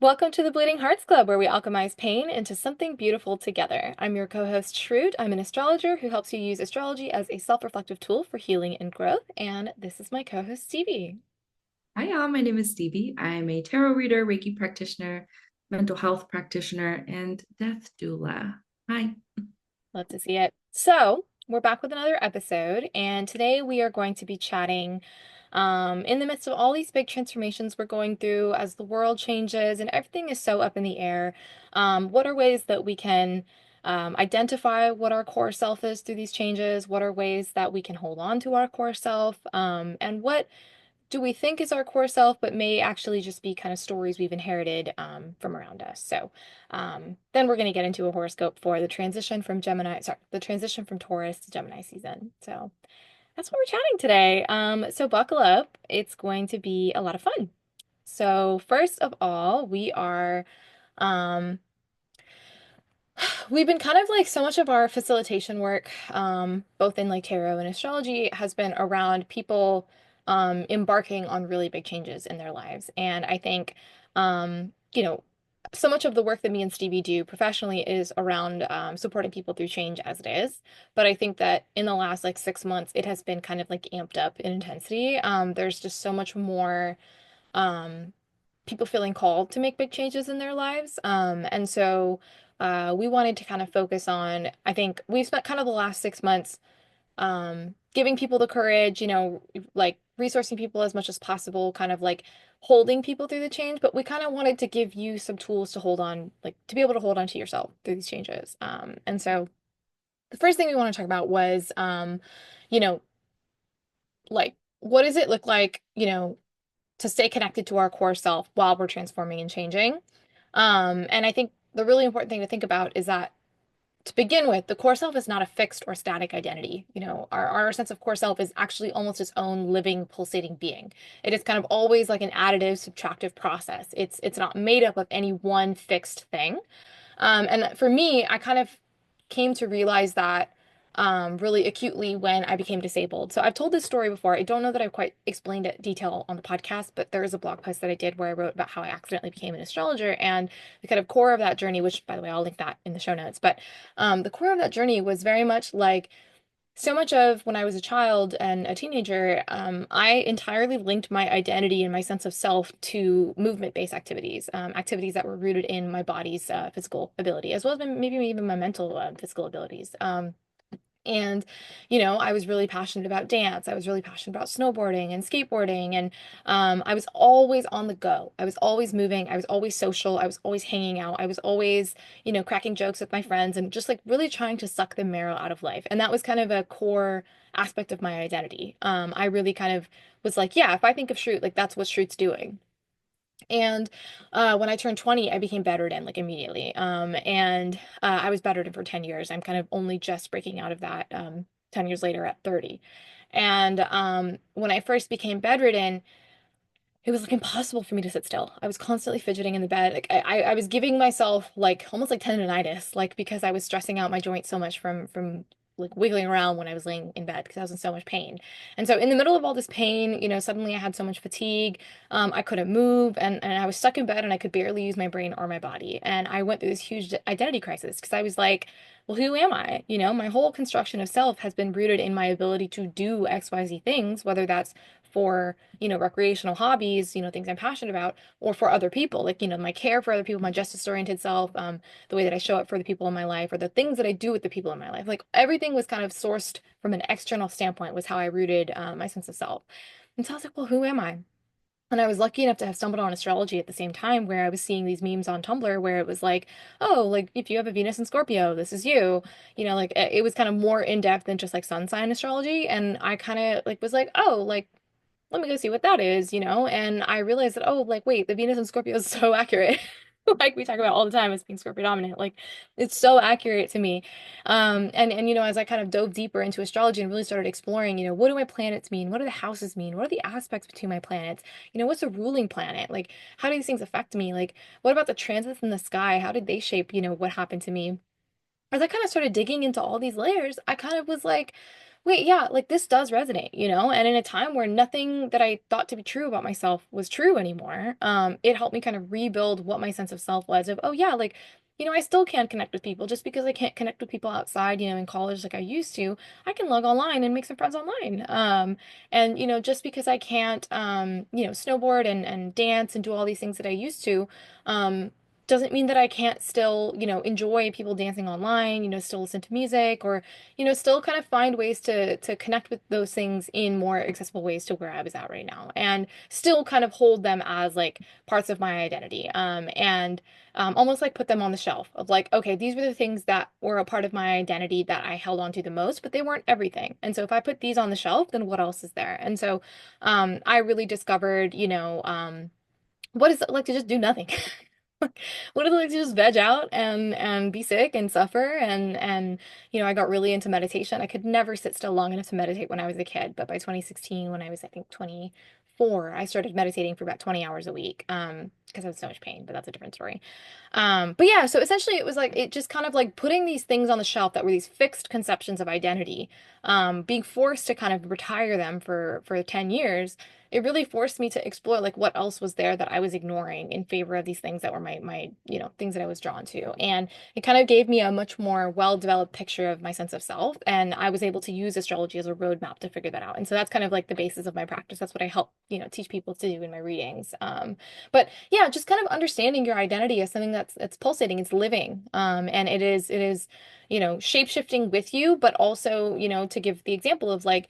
Welcome to the Bleeding Hearts Club, where we alchemize pain into something beautiful together. I'm your co-host, Shroot. I'm an astrologer who helps you use astrology as a self-reflective tool for healing and growth. And this is my co-host, Stevie. Hi, y'all. My name is Stevie. I'm a tarot reader, Reiki practitioner, mental health practitioner, and death doula. Hi. Love to see it. So, we're back with another episode, and today we are going to be chatting in the midst of all these big transformations we're going through as the world changes and everything is so up in the air. What are ways that we can identify what our core self is through these changes? What are ways that we can hold on to our core self? And what do we think is our core self, but may actually just be kind of stories we've inherited from around us. So then we're going to get into a horoscope for the transition from the transition from Taurus to Gemini season. So that's what we're chatting today. So buckle up. It's going to be a lot of fun. So first of all, um, we've been kind of like so much of our facilitation work, both in like tarot and astrology, has been around people embarking on really big changes in their lives. And I think, so much of the work that me and Stevie do professionally is around supporting people through change as it is. But I think that in the last like 6 months, it has been kind of like amped up in intensity. There's just so much more um, people feeling called to make big changes in their lives. And so we wanted to kind of focus on, I think we've spent kind of the last 6 months giving people the courage, like resourcing people as much as possible, kind of like holding people through the change. But we kind of wanted to give you some tools to hold on, like to be able to hold on to yourself through these changes. And so the first thing we want to talk about was, you know, like, what does it look like, to stay connected to our core self while we're transforming and changing. And I think the really important thing to think about is that to begin with, the core self is not a fixed or static identity. Our sense of core self is actually almost its own living, pulsating being. It is kind of always like an additive, subtractive process. It's not made up of any one fixed thing. And for me, I kind of came to realize that really acutely when I became disabled. So I've told this story before. I don't know that I've quite explained it detail on the podcast, but there is a blog post that I did where I wrote about how I accidentally became an astrologer and the kind of core of that journey, which by the way, I'll link that in the show notes. But the core of that journey was very much like so much of when I was a child and a teenager, I entirely linked my identity and my sense of self to movement-based activities, activities that were rooted in my body's physical ability, as well as maybe even my mental physical abilities. And, I was really passionate about dance. I was really passionate about snowboarding and skateboarding. And I was always on the go. I was always moving. I was always social. I was always hanging out. I was always, cracking jokes with my friends and just like really trying to suck the marrow out of life. And that was kind of a core aspect of my identity. I really kind of was like, yeah, if I think of Shroot, like that's what Shroot's doing. And when I turned 20, I became bedridden like immediately. And I was bedridden for 10 years. I'm kind of only just breaking out of that 10 years later at 30. And when I first became bedridden, it was like impossible for me to sit still. I was constantly fidgeting in the bed. Like I was giving myself like almost like tendonitis, like because I was stressing out my joints so much from like wiggling around when I was laying in bed because I was in so much pain. And so in the middle of all this pain, suddenly I had so much fatigue. I couldn't move and I was stuck in bed and I could barely use my brain or my body. And I went through this huge identity crisis because I was like, well, who am I? My whole construction of self has been rooted in my ability to do XYZ things, whether that's for recreational hobbies, things I'm passionate about, or for other people, like, my care for other people, my justice-oriented self, the way that I show up for the people in my life, or the things that I do with the people in my life. Like everything was kind of sourced from an external standpoint was how I rooted my sense of self. And so I was like, well, who am I? And I was lucky enough to have stumbled on astrology at the same time where I was seeing these memes on Tumblr where it was like, oh, like if you have a Venus in Scorpio, this is you. Like it was kind of more in depth than just like sun sign astrology. And I kind of like was like, oh, like let me go see what that is, And I realized that, oh, like, wait, the Venus in Scorpio is so accurate. Like we talk about all the time as being Scorpio dominant. Like it's so accurate to me. And as I kind of dove deeper into astrology and really started exploring, what do my planets mean? What do the houses mean? What are the aspects between my planets? What's a ruling planet? Like, how do these things affect me? Like, what about the transits in the sky? How did they shape, what happened to me? As I kind of started digging into all these layers, I kind of was like, wait, yeah, like this does resonate, And in a time where nothing that I thought to be true about myself was true anymore, it helped me kind of rebuild what my sense of self was of, oh yeah, like, I still can connect with people just because I can't connect with people outside, in college like I used to. I can log online and make some friends online. And just because I can't snowboard and dance and do all these things that I used to, um, doesn't mean that I can't still, enjoy people dancing online, still listen to music or still kind of find ways to connect with those things in more accessible ways to where I was at right now, and still kind of hold them as like parts of my identity, and almost like put them on the shelf of like, okay, these were the things that were a part of my identity that I held on to the most, but they weren't everything. And so if I put these on the shelf, then what else is there? And so, I really discovered, what is it like to just do nothing? What is it like to just veg out and be sick and suffer and I got really into meditation. I could never sit still long enough to meditate when I was a kid, but by 2016, when I was I think 24, I started meditating for about 20 hours a week because I was so much pain, but that's a different story. But yeah, so essentially it was like it just kind of like putting these things on the shelf that were these fixed conceptions of identity, being forced to kind of retire them for 10 years. It really forced me to explore like what else was there that I was ignoring in favor of these things that were my things that I was drawn to. And it kind of gave me a much more well-developed picture of my sense of self. And I was able to use astrology as a roadmap to figure that out. And so that's kind of like the basis of my practice. That's what I help, teach people to do in my readings. But yeah, just kind of understanding your identity as something that's pulsating, it's living. And it is, shape shifting with you, but also, to give the example of like,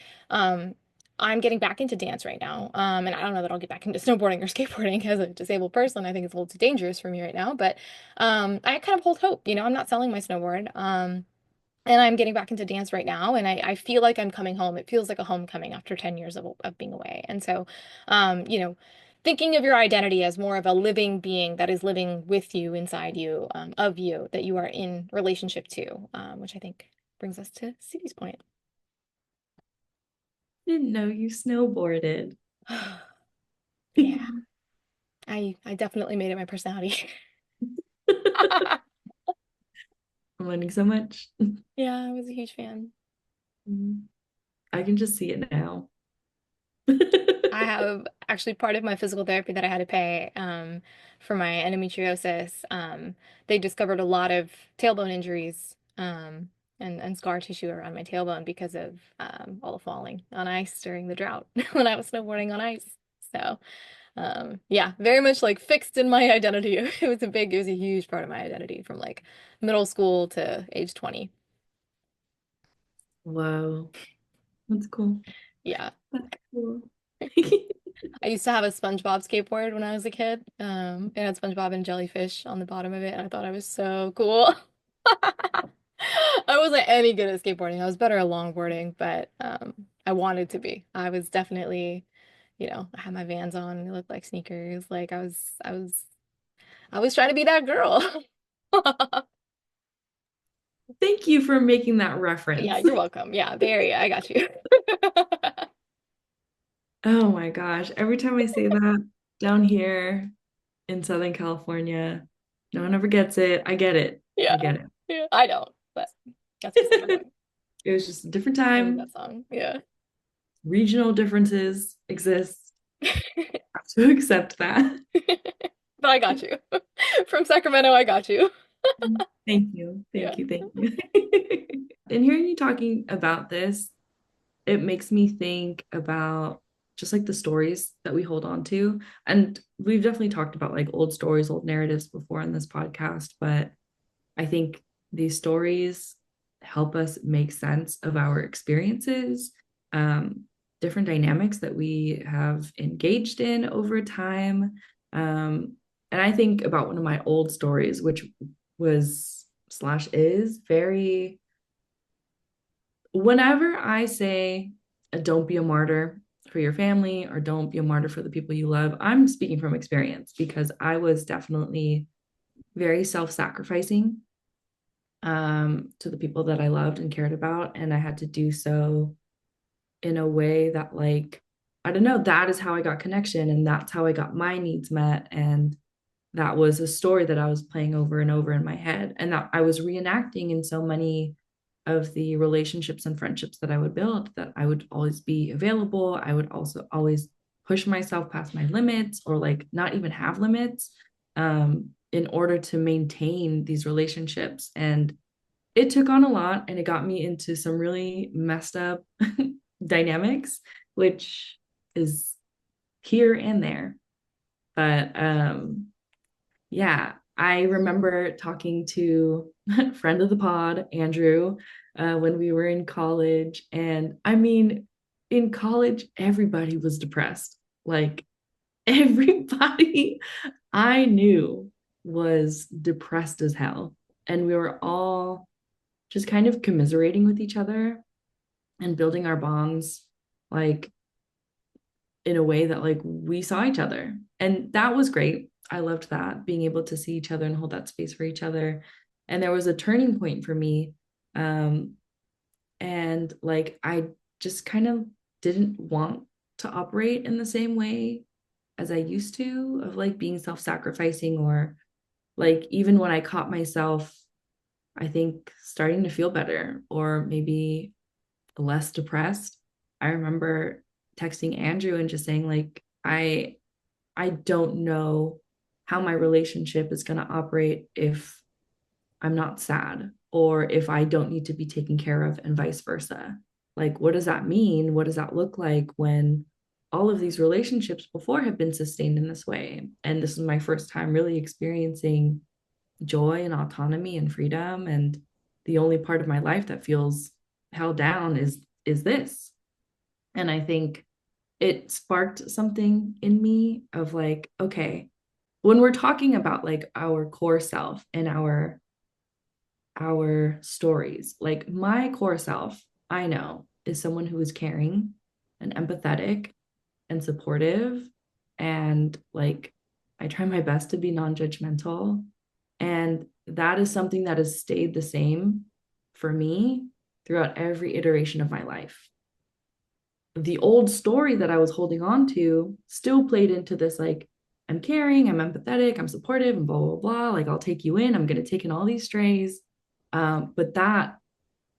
I'm getting back into dance right now. And I don't know that I'll get back into snowboarding or skateboarding as a disabled person. I think it's a little too dangerous for me right now, but I kind of hold hope. I'm not selling my snowboard. And I'm getting back into dance right now, and I feel like I'm coming home. It feels like a homecoming after 10 years of being away. And so, thinking of your identity as more of a living being that is living with you, inside you, of you, that you are in relationship to, which I think brings us to Stevie's point. Didn't know you snowboarded. Yeah, I definitely made it my personality. I'm learning so much. Yeah, I was a huge fan. I can just see it now. I have actually part of my physical therapy that I had to pay for my endometriosis. They discovered a lot of tailbone injuries and scar tissue around my tailbone because of all the falling on ice during the drought when I was snowboarding on ice. So, yeah, very much like fixed in my identity. It was a huge part of my identity from like middle school to age 20. Wow, that's cool. Yeah. That's cool. I used to have a SpongeBob skateboard when I was a kid. It had SpongeBob and jellyfish on the bottom of it, and I thought I was so cool. I wasn't any good at skateboarding. I was better at longboarding, but I wanted to be. I was definitely, I had my Vans on, they looked like sneakers. Like I was trying to be that girl. Thank you for making that Yeah, reference. you're welcome. Yeah, Bay Area, I got you. Oh my gosh. Every time I say that down here in Southern California, no one ever gets it. I get it. I Yeah, get yeah, I don't, but that's beside the it. point. It was just a different I need time. that song. Yeah. Regional differences exist. I have to accept that. But I got you. From Sacramento, I got you. Thank you. Yeah. Thank you. Thank you. And hearing you talking about this, it makes me think about just like the stories that we hold on to. And we've definitely talked about like old stories, old narratives before in this podcast, but I think these stories help us make sense of our experiences, um, different dynamics that we have engaged in over time. And I think about one of my old stories, which was slash is very, whenever I say, don't be a martyr for your family or don't be a martyr for the people you love, I'm speaking from experience because I was definitely very self sacrificing to the people that I loved and cared about. And I had to do so in a way that, like, I don't know, that is how I got connection and that's how I got my needs met. And that was a story that I was playing over and over in my head and that I was reenacting in so many of the relationships and friendships that I would build, that I would always be available. I would also always push myself past my limits, or like not even have limits, in order to maintain these relationships. And it took on a lot, and it got me into some really messed up dynamics, which is here and there. But yeah, I remember talking to a friend of the pod, Andrew, when we were in college. And I mean, in college, everybody was depressed. Like everybody I knew was depressed as hell. And we were all just kind of commiserating with each other and building our bonds, like in a way that like we saw each other. And that was great. I loved that, being able to see each other and hold that space for each other. And there was a turning point for me. Um, and like I just kind of didn't want to operate in the same way as I used to, of like being self-sacrificing, or like even when I caught myself, I think starting to feel better or maybe less depressed. I remember texting Andrew and just saying like I don't know how my relationship is going to operate if I'm not sad, or if I don't need to be taken care of, and vice versa. Like, what does that mean? What does that look like when all of these relationships before have been sustained in this way? And this is my first time really experiencing joy and autonomy and freedom. And the only part of my life that feels held down is this. And I think it sparked something in me of like, okay, when we're talking about like our core self and our stories, like my core self, I know, is someone who is caring and empathetic and supportive, and like I try my best to be non-judgmental. And that is something that has stayed the same for me throughout every iteration of my life. The old story that I was holding on to still played into this, like, I'm caring, I'm empathetic, I'm supportive, and blah, blah, blah. Like, I'll take you in, I'm going to take in all these strays. But that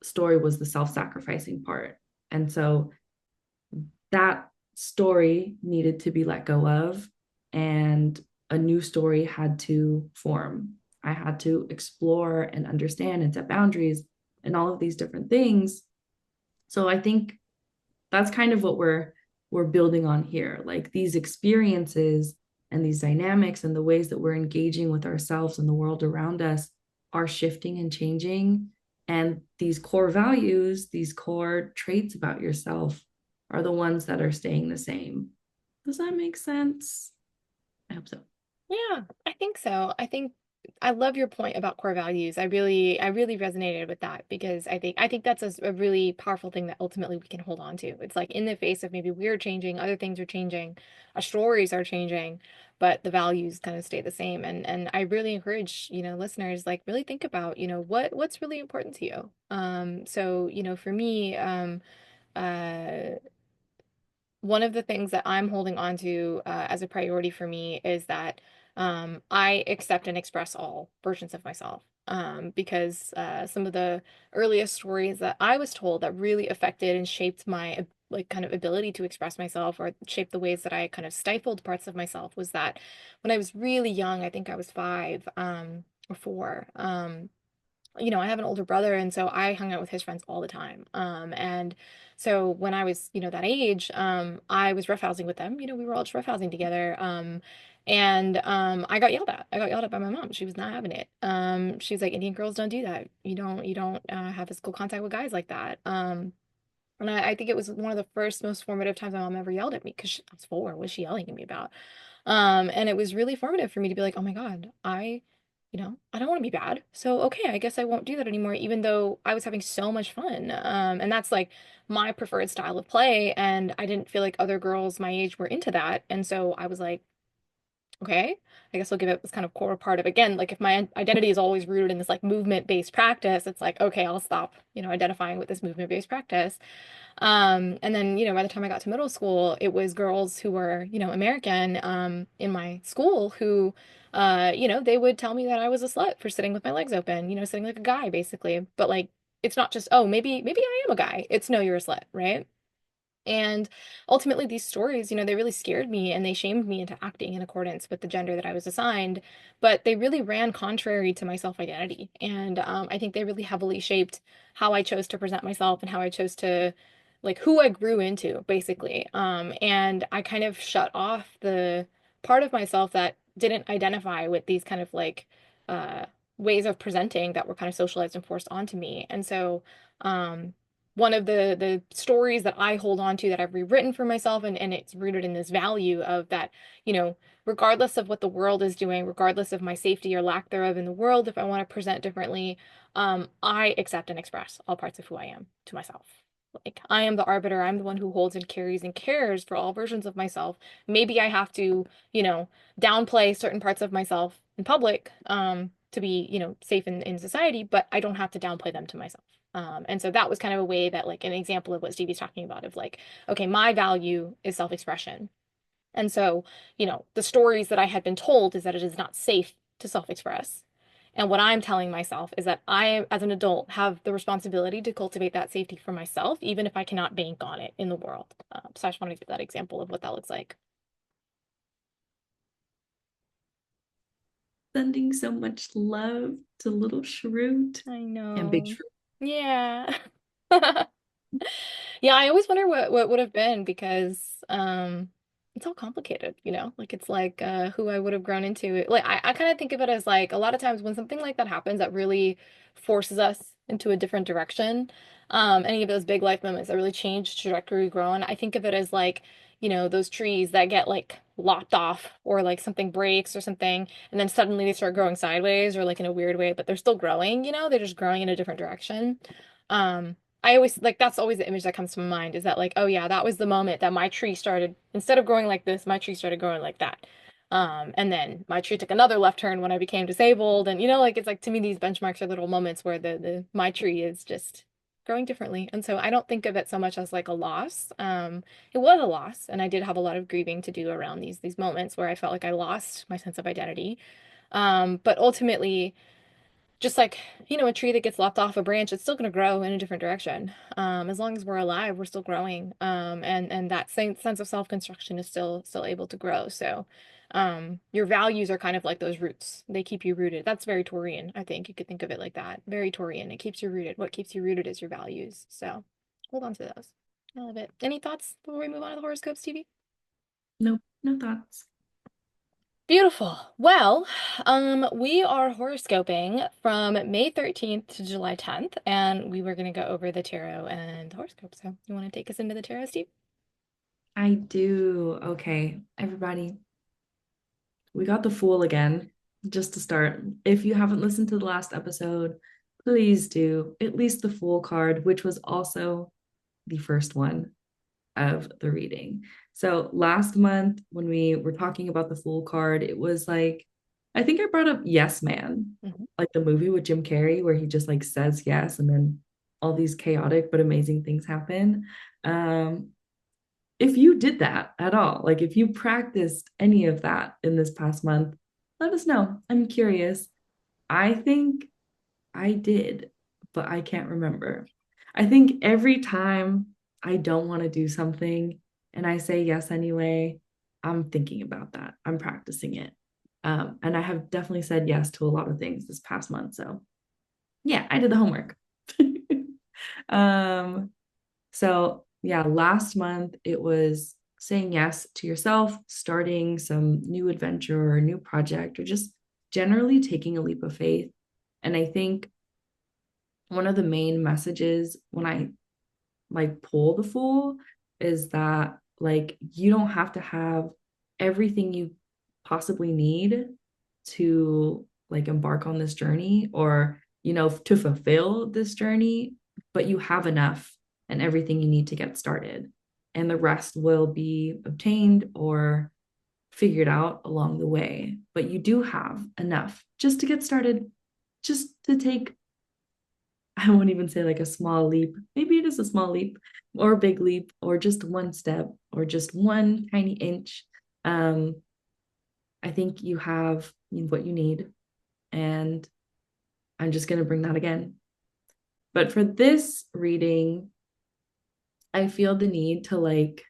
story was the self sacrificing part. And so that story needed to be let go of, and a new story had to form. I had to explore and understand and set boundaries and all of these different things. So I think that's kind of what we're building on here, like these experiences and these dynamics and the ways that we're engaging with ourselves and the world around us are shifting and changing. And these core values, these core traits about yourself, are the ones that are staying the same. Does that make sense? I hope so. Yeah, I think so. I think I love your point about core values. I really resonated with that because I think that's a really powerful thing that ultimately we can hold on to. It's like in the face of maybe we're changing, other things are changing, our stories are changing, but the values kind of stay the same. And I really encourage, listeners, like really think about, what's really important to you. So, for me, uh one of the things that I'm holding on to as a priority for me is that I accept and express all versions of myself. Because some of the earliest stories that I was told that really affected and shaped my like kind of ability to express myself, or shaped the ways that I kind of stifled parts of myself, was that when I was really young, I think I was 5 or 4. I have an older brother, and so I hung out with his friends all the time. And so when I was, that age, I was roughhousing with them. We were all just roughhousing together. And I got yelled at. I got yelled at by my mom. She was not having it. She was like, Indian girls don't do that. You don't have physical contact with guys like that. And I think it was one of the first most formative times my mom ever yelled at me, because I was 4. What was she yelling at me about? And it was really formative for me to be like, oh my God, I don't want to be bad. So, okay, I guess I won't do that anymore, even though I was having so much fun. And that's like my preferred style of play. And I didn't feel like other girls my age were into that. And so I was like, okay, I guess I'll give it this kind of core part of, again, like if my identity is always rooted in this like movement-based practice, it's like, okay, I'll stop, identifying with this movement-based practice. And then, by the time I got to middle school, it was girls who were, American, in my school who, they would tell me that I was a slut for sitting with my legs open, sitting like a guy, basically. But like, it's not just, oh, maybe I am a guy. It's no, you're a slut, right? And ultimately, these stories, they really scared me and they shamed me into acting in accordance with the gender that I was assigned. But they really ran contrary to my self-identity. And I think they really heavily shaped how I chose to present myself and how I chose to, like, who I grew into, basically. And I kind of shut off the part of myself that didn't identify with these kind of like uh, ways of presenting that were kind of socialized and forced onto me. And so, um, one of the stories that I hold on to that I've rewritten for myself, and it's rooted in this value of that, regardless of what the world is doing, regardless of my safety or lack thereof in the world, if I want to present differently, I accept and express all parts of who I am to myself. Like, I am the arbiter, I'm the one who holds and carries and cares for all versions of myself. Maybe I have to, downplay certain parts of myself in public, to be, safe in society, but I don't have to downplay them to myself. And so that was kind of a way that, like, an example of what Stevie's talking about of like, okay, my value is self-expression. And so, the stories that I had been told is that it is not safe to self-express. And what I'm telling myself is that I, as an adult, have the responsibility to cultivate that safety for myself, even if I cannot bank on it in the world. So I just want to give that example of what that looks like. Sending so much love to little Shroot I and Big know. Shroot. Yeah. Yeah, I always wonder what would have been because it's all complicated, Like it's like who I would have grown into. Like I kind of think of it as like a lot of times when something like that happens that really forces us into a different direction, any of those big life moments that really change trajectory we grow on, I think of it as like, those trees that get like lopped off or like something breaks or something, and then suddenly they start growing sideways or like in a weird way, but they're still growing, they're just growing in a different direction. Um, I always like that's always the image that comes to my mind is that like, oh yeah, that was the moment that my tree started instead of growing like this, my tree started growing like that. And then my tree took another left turn when I became disabled. And like it's like to me these benchmarks are little moments where the my tree is just growing differently. And so I don't think of it so much as like a loss. It was a loss, and I did have a lot of grieving to do around these moments where I felt like I lost my sense of identity. But ultimately just like, a tree that gets lopped off a branch, it's still going to grow in a different direction. As long as we're alive, we're still growing. And that same sense of self-construction is still able to grow. So, your values are kind of like those roots. They keep you rooted. That's very Taurian, I think. You could think of it like that. Very Taurian. It keeps you rooted. What keeps you rooted is your values. So, hold on to those. I love it. Any thoughts before we move on to the horoscope, Stevie? No, no thoughts. Beautiful. Well, we are horoscoping from May 13th to July 10th, and we were going to go over the tarot and the horoscope. So, you want to take us into the tarot, Steve? I do. Okay, everybody, we got the Fool again. Just to start, if you haven't listened to the last episode, please do. At least the Fool card, which was also the first one of the reading. So last month, when we were talking about the Fool card, it was like, I think I brought up Yes Man, Hmm. like the movie with Jim Carrey, where he just like says yes and then all these chaotic but amazing things happen. Um, if you did that at all, like if you practiced any of that in this past month, let us know. I'm curious. I think I did, but I can't remember. I think every time I don't want to do something and I say yes anyway, I'm thinking about that. I'm practicing it. And I have definitely said yes to a lot of things this past month. So yeah, I did the homework. um, so yeah, last month it was saying yes to yourself, starting some new adventure or a new project, or just generally taking a leap of faith. And I think one of the main messages when I like pull the Fool is that like you don't have to have everything you possibly need to like embark on this journey or to fulfill this journey, but you have enough and everything you need to get started, and the rest will be obtained or figured out along the way. But you do have enough just to get started, just to take, I won't even say like a small leap. Maybe it is a small leap or a big leap or just one step or just one tiny inch. Um, I think you have what you need. And I'm just going to bring that again. But for this reading, I feel the need to like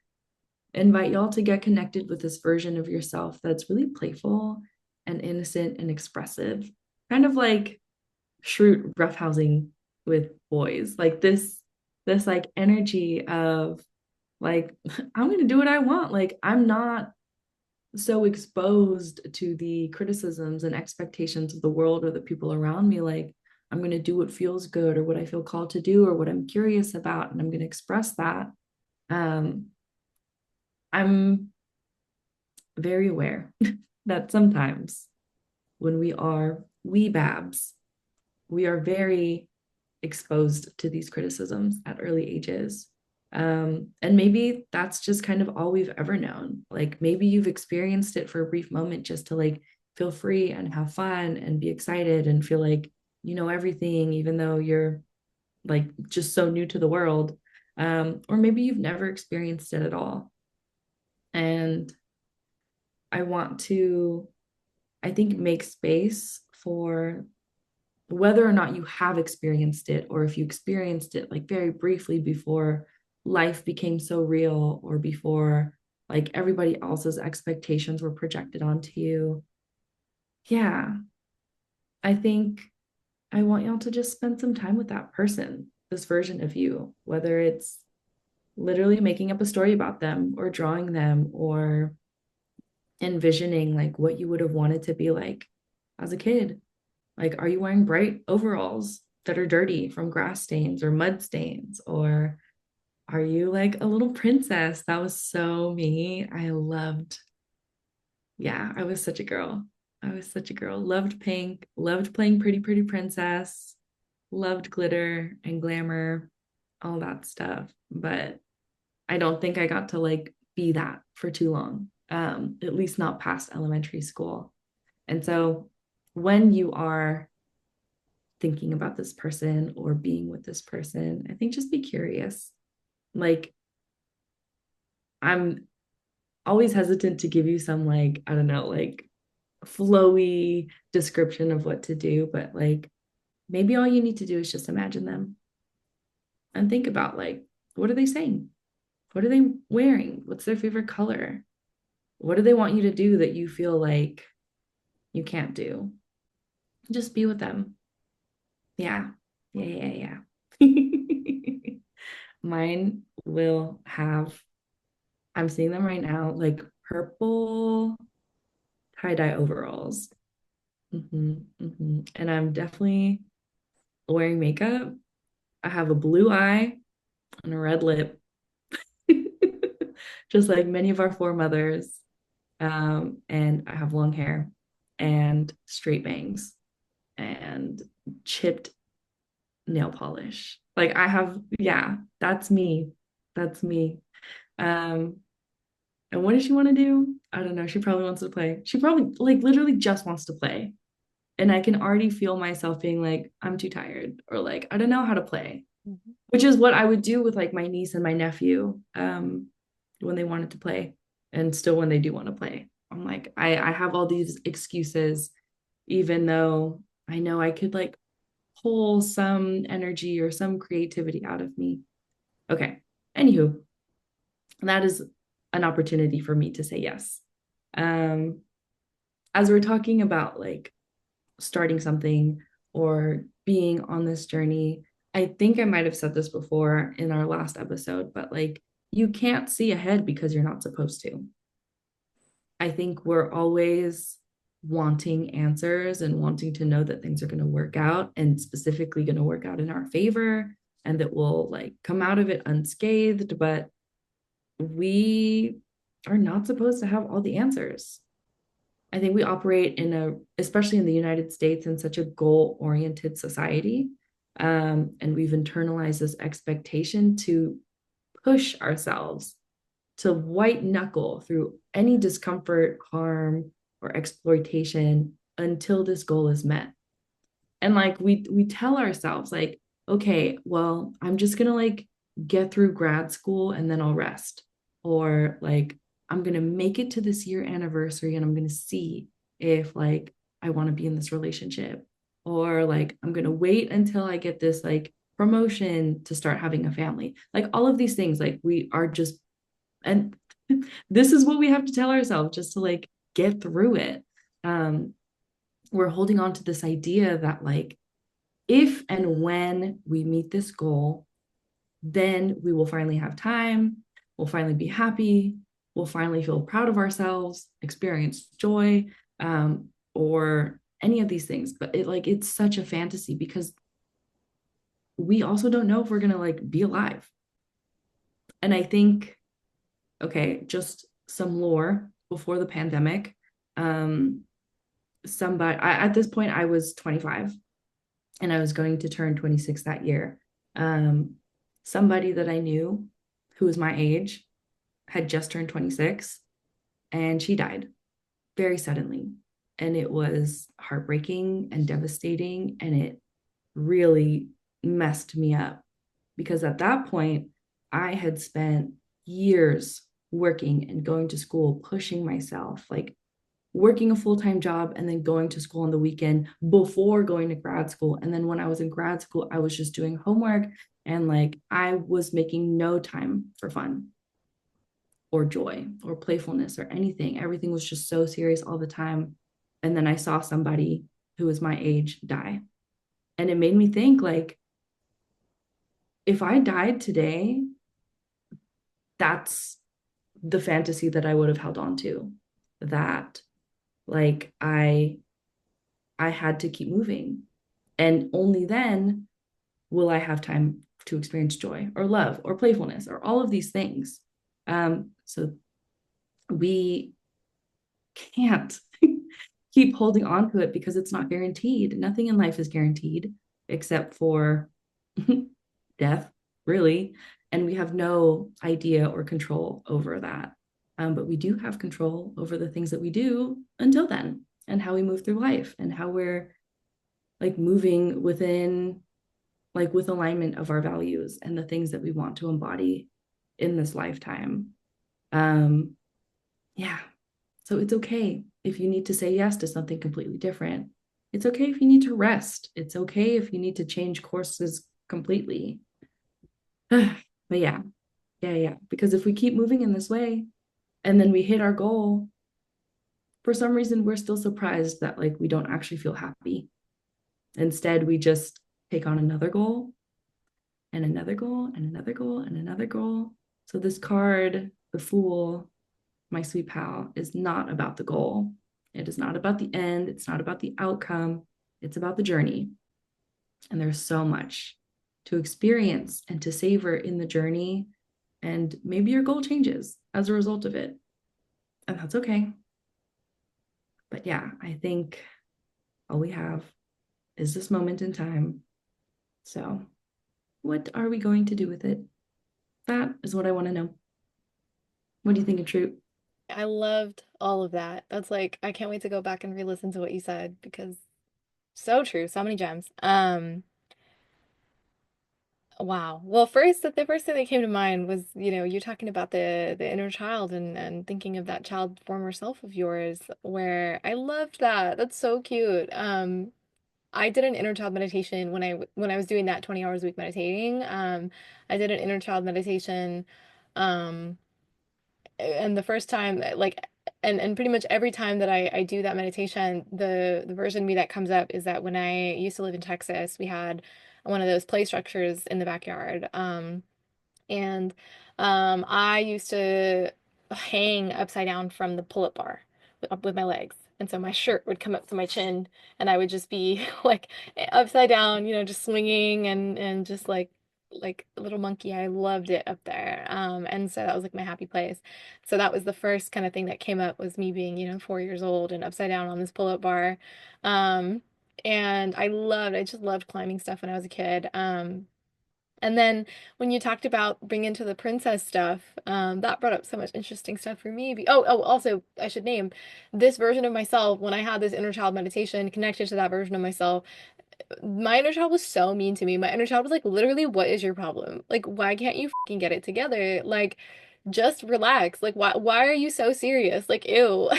invite y'all to get connected with this version of yourself that's really playful and innocent and expressive, kind of like Shroot roughhousing with boys, like this like energy of like I'm gonna do what I want. Like I'm not so exposed to the criticisms and expectations of the world or the people around me. Like I'm gonna do what feels good or what I feel called to do or what I'm curious about, and I'm gonna express that. Um, I'm very aware that sometimes when we are wee babs, we are very exposed to these criticisms at early ages. And maybe that's just kind of all we've ever known. Like maybe you've experienced it for a brief moment just to like feel free and have fun and be excited and feel like you know everything, even though you're like just so new to the world. Or maybe you've never experienced it at all. And I want to, I think, make space for whether or not you have experienced it, or if you experienced it like very briefly before life became so real, or before like everybody else's expectations were projected onto you. Yeah, I think I want y'all to just spend some time with that person, this version of you, whether it's literally making up a story about them or drawing them or envisioning like what you would have wanted to be like as a kid. Like, are you wearing bright overalls that are dirty from grass stains or mud stains? Or are you like a little princess? That was so me. I loved, yeah, I was such a girl. I was such a girl. Loved pink, loved playing pretty, pretty princess, loved glitter and glamour, all that stuff. But I don't think I got to like be that for too long, at least not past elementary school. And so when you are thinking about this person or being with this person, I think just be curious. Like, I'm always hesitant to give you some, like, I don't know, like flowy description of what to do, but like maybe all you need to do is just imagine them and think about, like, what are they saying? What are they wearing? What's their favorite color? What do they want you to do that you feel like you can't do? Just be with them. Yeah. Yeah. Mine will have, I'm seeing them right now, like purple tie-dye overalls. And I'm definitely wearing makeup. I have a blue eye and a red lip, just like many of our foremothers. And I have long hair and straight bangs and chipped nail polish. Like I have, yeah, that's me. That's me. Um, and what does she want to do? I don't know. She probably wants to play. She probably like literally just wants to play. And I can already feel myself being like, I'm too tired, or like, I don't know how to play, Mhm. which is what I would do with like my niece and my nephew when they wanted to play, and still when they do want to play. I'm like, I have all these excuses, even though I know I could like pull some energy or some creativity out of me. Okay. Anywho, that is an opportunity for me to say yes. Um, as we're talking about like starting something or being on this journey, I think I might have said this before in our last episode, but like you can't see ahead because you're not supposed to. I think we're always wanting answers and wanting to know that things are going to work out, and specifically going to work out in our favor, and that we'll like come out of it unscathed, but we are not supposed to have all the answers. I think we operate in a, especially in the United States, in such a goal oriented society. And we've internalized this expectation to push ourselves to white knuckle through any discomfort, harm, or exploitation until this goal is met. And like we tell ourselves like, okay, well, I'm just gonna like get through grad school and then I'll rest. Or like I'm gonna make it to this year anniversary and I'm gonna see if like I want to be in this relationship. Or like I'm gonna wait until I get this like promotion, to start having a family. Like all of these things, like we are just, and this is what we have to tell ourselves just to like get through it. Um, we're holding on to this idea that like if and when we meet this goal, then we will finally have time, we'll finally be happy, we'll finally feel proud of ourselves, experience joy, or any of these things. But it's such a fantasy because we also don't know if we're gonna like be alive. And I think, okay, just some lore before the pandemic. Um, at this point I was 25 and I was going to turn 26 that year. Um, Somebody that I knew who was my age had just turned 26 and she died very suddenly. And it was heartbreaking and devastating. And it really messed me up because at that point, I had spent years working and going to school, pushing myself, like working a full-time job and then going to school on the weekend before going to grad school. And then when I was in grad school, I was just doing homework and like I was making no time for fun or joy or playfulness or anything. Everything was just so serious all the time. And then I saw somebody who was my age die. And it made me think like, if I died today, that's the fantasy that I would have held on to. That like I had to keep moving. And only then will I have time to experience joy or love or playfulness or all of these things. So we can't keep holding on to it because it's not guaranteed. Nothing in life is guaranteed except for death, really. And we have no idea or control over that. But we do have control over the things that we do until then and how we move through life and how we're like moving within, like with alignment of our values and the things that we want to embody in this lifetime. Um, yeah. So it's okay if you need to say yes to something completely different. It's okay if you need to rest. It's okay if you need to change courses completely. But yeah, yeah. Because if we keep moving in this way and then we hit our goal, for some reason, we're still surprised that like we don't actually feel happy. Instead, we just take on another goal and another goal and another goal and another goal. So this card, the Fool, my sweet pal, is not about the goal. It is not about the end. It's not about the outcome. It's about the journey. And there's so much to experience and to savor in the journey. And maybe your goal changes as a result of it. And that's okay. But yeah, I think all we have is this moment in time. So, what are we going to do with it? That is what I want to know. What do you think of Shroot? I loved all of that. That's like, I can't wait to go back and re-listen to what you said because so true, so many gems. Wow. Well, the first thing that came to mind was, you talking about the inner child and thinking of that child former self of yours, where I loved that. That's so cute. I did an inner child meditation when I was doing that 20 hours a week meditating. I did an inner child meditation. Um, and the first time like and pretty much every time that I do that meditation, the version of me that comes up is that when I used to live in Texas, we had one of those play structures in the backyard. And I used to hang upside down from the pull-up bar with my legs. And so my shirt would come up to my chin and I would just be like upside down, just swinging and just like a little monkey. I loved it up there. And so that was like my happy place. So that was the first kind of thing that came up was me being, 4 years old and upside down on this pull-up bar. Um, and I just loved climbing stuff when I was a kid. And then when you talked about bringing to the princess stuff, that brought up so much interesting stuff for me. Also, I should name this version of myself when I had this inner child meditation connected to that version of myself. My inner child was so mean to me. My inner child was like, literally, what is your problem? Like, why can't you fucking get it together? Like, just relax. Like, why are you so serious? Like, ew.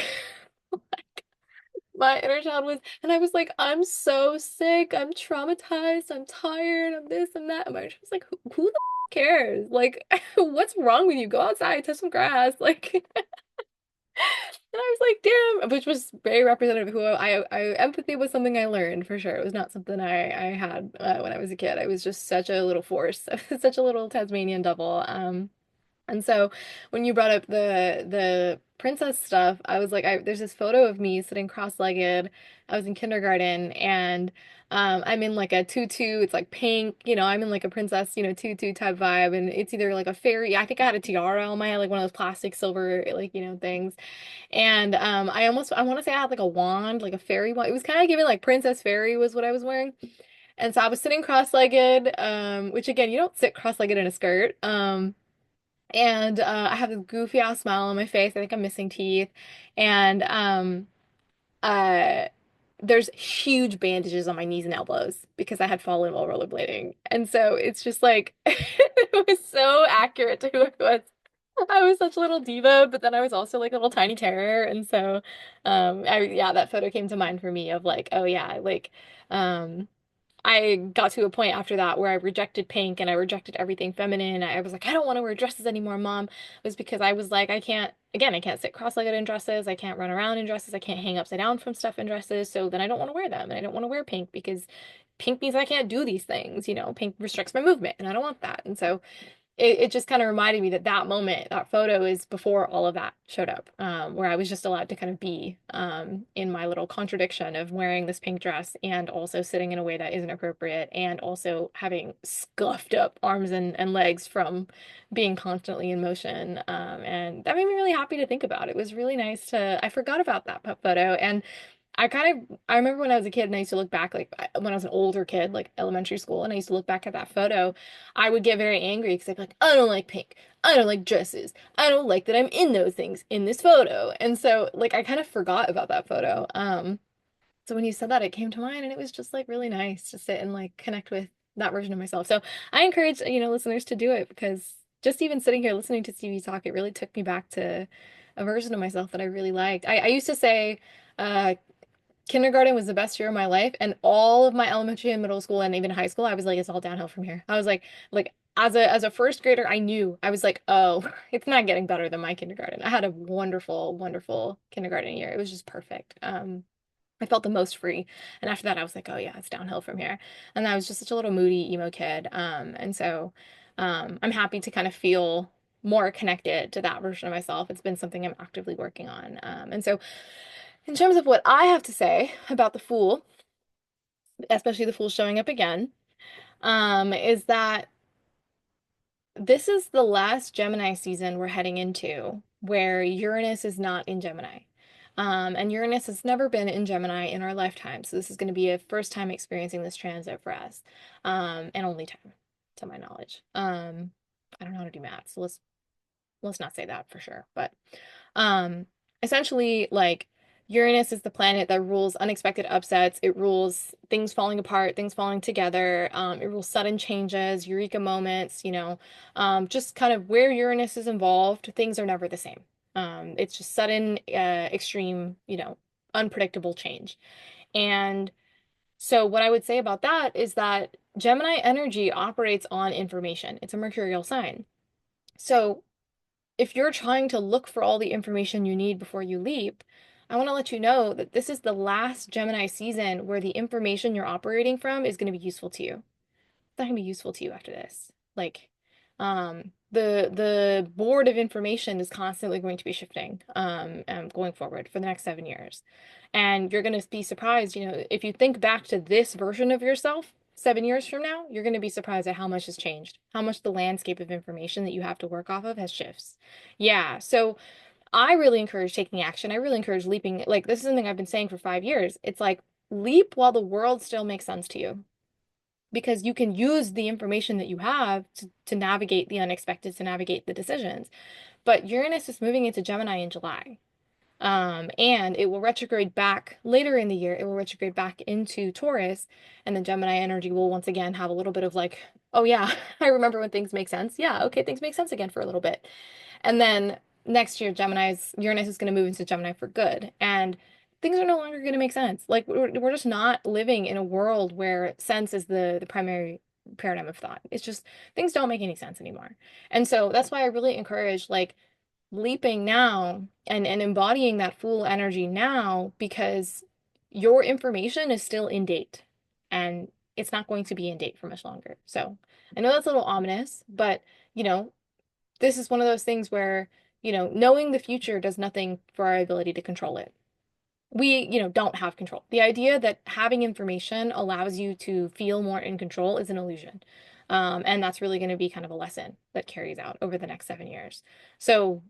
my inner child was, and I was like, I'm so sick, I'm traumatized, I'm tired, I'm this and that. And my inner child was like, who the cares? Like, what's wrong with you? Go outside, touch some grass. Like, and I was like, damn, which was very representative of who empathy was something I learned for sure. It was not something I had when I was a kid. I was just such a little force, such a little Tasmanian devil. And so when you brought up the princess stuff, I was like, there's this photo of me sitting cross-legged. I was in kindergarten and I'm in like a tutu. It's like pink, I'm in like a princess, tutu type vibe. And it's either like a fairy. I think I had a tiara on my head, like one of those plastic silver, like, things. And I want to say I had like a wand, like a fairy wand. It was kind of giving like princess fairy was what I was wearing. And so I was sitting cross-legged, which again, you don't sit cross-legged in a skirt. And I have this goofy ass smile on my face. I think I'm missing teeth. And uh, there's huge bandages on my knees and elbows because I had fallen while rollerblading. And so it's just like, it was so accurate to who I was. I was such a little diva, but then I was also like a little tiny terror. And so, yeah, that photo came to mind for me of like, oh yeah, like, um, I got to a point after that where I rejected pink and I rejected everything feminine. I was like, I don't want to wear dresses anymore, Mom. It was because I was like, I can't sit cross-legged in dresses. I can't run around in dresses. I can't hang upside down from stuff in dresses. So then I don't want to wear them. And I don't want to wear pink because pink means I can't do these things. Pink restricts my movement and I don't want that. And so it just kind of reminded me that that moment, that photo is before all of that showed up, where I was just allowed to kind of be in my little contradiction of wearing this pink dress and also sitting in a way that isn't appropriate and also having scuffed up arms and legs from being constantly in motion. And that made me really happy to think about. It was really nice I forgot about that photo. And I remember when I was a kid and I used to look back, like when I was an older kid, like elementary school, and I used to look back at that photo, I would get very angry because I'd be like, I don't like pink. I don't like dresses. I don't like that I'm in those things in this photo. And so, like, I kind of forgot about that photo. So when you said that, it came to mind and it was just like really nice to sit and like connect with that version of myself. So I encourage, listeners to do it because just even sitting here listening to Stevie talk, it really took me back to a version of myself that I really liked. I used to say, uh, kindergarten was the best year of my life, and all of my elementary and middle school and even high school, I was like, it's all downhill from here. I was like as a first grader, I knew I was like, oh, it's not getting better than my kindergarten. I had a wonderful, wonderful kindergarten year. It was just perfect. I felt the most free. And after that, I was like, oh yeah, it's downhill from here. And I was just such a little moody emo kid. And so I'm happy to kind of feel more connected to that version of myself. It's been something I'm actively working on. And so in terms of what I have to say about the Fool, especially the Fool showing up again, is that this is the last Gemini season we're heading into where Uranus is not in Gemini. And Uranus has never been in Gemini in our lifetime. So this is going to be a first time experiencing this transit for us. And only time, to my knowledge. I don't know how to do math, so let's not say that for sure. But um, essentially, like Uranus is the planet that rules unexpected upsets. It rules things falling apart, things falling together. It rules sudden changes, eureka moments, just kind of where Uranus is involved, things are never the same. It's just sudden, extreme, unpredictable change. And so what I would say about that is that Gemini energy operates on information. It's a mercurial sign. So if you're trying to look for all the information you need before you leap, I want to let you know that this is the last Gemini season where the information you're operating from is going to be useful to you. It's not going to be useful to you after this. Like, the board of information is constantly going to be shifting, going forward for the next 7 years. And you're going to be surprised, if you think back to this version of yourself 7 years from now, you're going to be surprised at how much has changed, how much the landscape of information that you have to work off of has shifts. Yeah, so I really encourage taking action. I really encourage leaping. Like, this is something I've been saying for 5 years. It's like leap while the world still makes sense to you because you can use the information that you have to navigate the unexpected, to navigate the decisions. But Uranus is moving into Gemini in July. And it will retrograde back later in the year. It will retrograde back into Taurus, and then Gemini energy will once again have a little bit of like, oh yeah, I remember when things make sense. Yeah, okay, things make sense again for a little bit. And then next year, Uranus is going to move into Gemini for good. And things are no longer going to make sense. Like we're just not living in a world where sense is the primary paradigm of thought. It's just things don't make any sense anymore. And so that's why I really encourage like leaping now and embodying that full energy now because your information is still in date and it's not going to be in date for much longer. So I know that's a little ominous, but you know, this is one of those things where, knowing the future does nothing for our ability to control it. We, don't have control. The idea that having information allows you to feel more in control is an illusion. And that's really going to be kind of a lesson that carries out over the next 7 years. So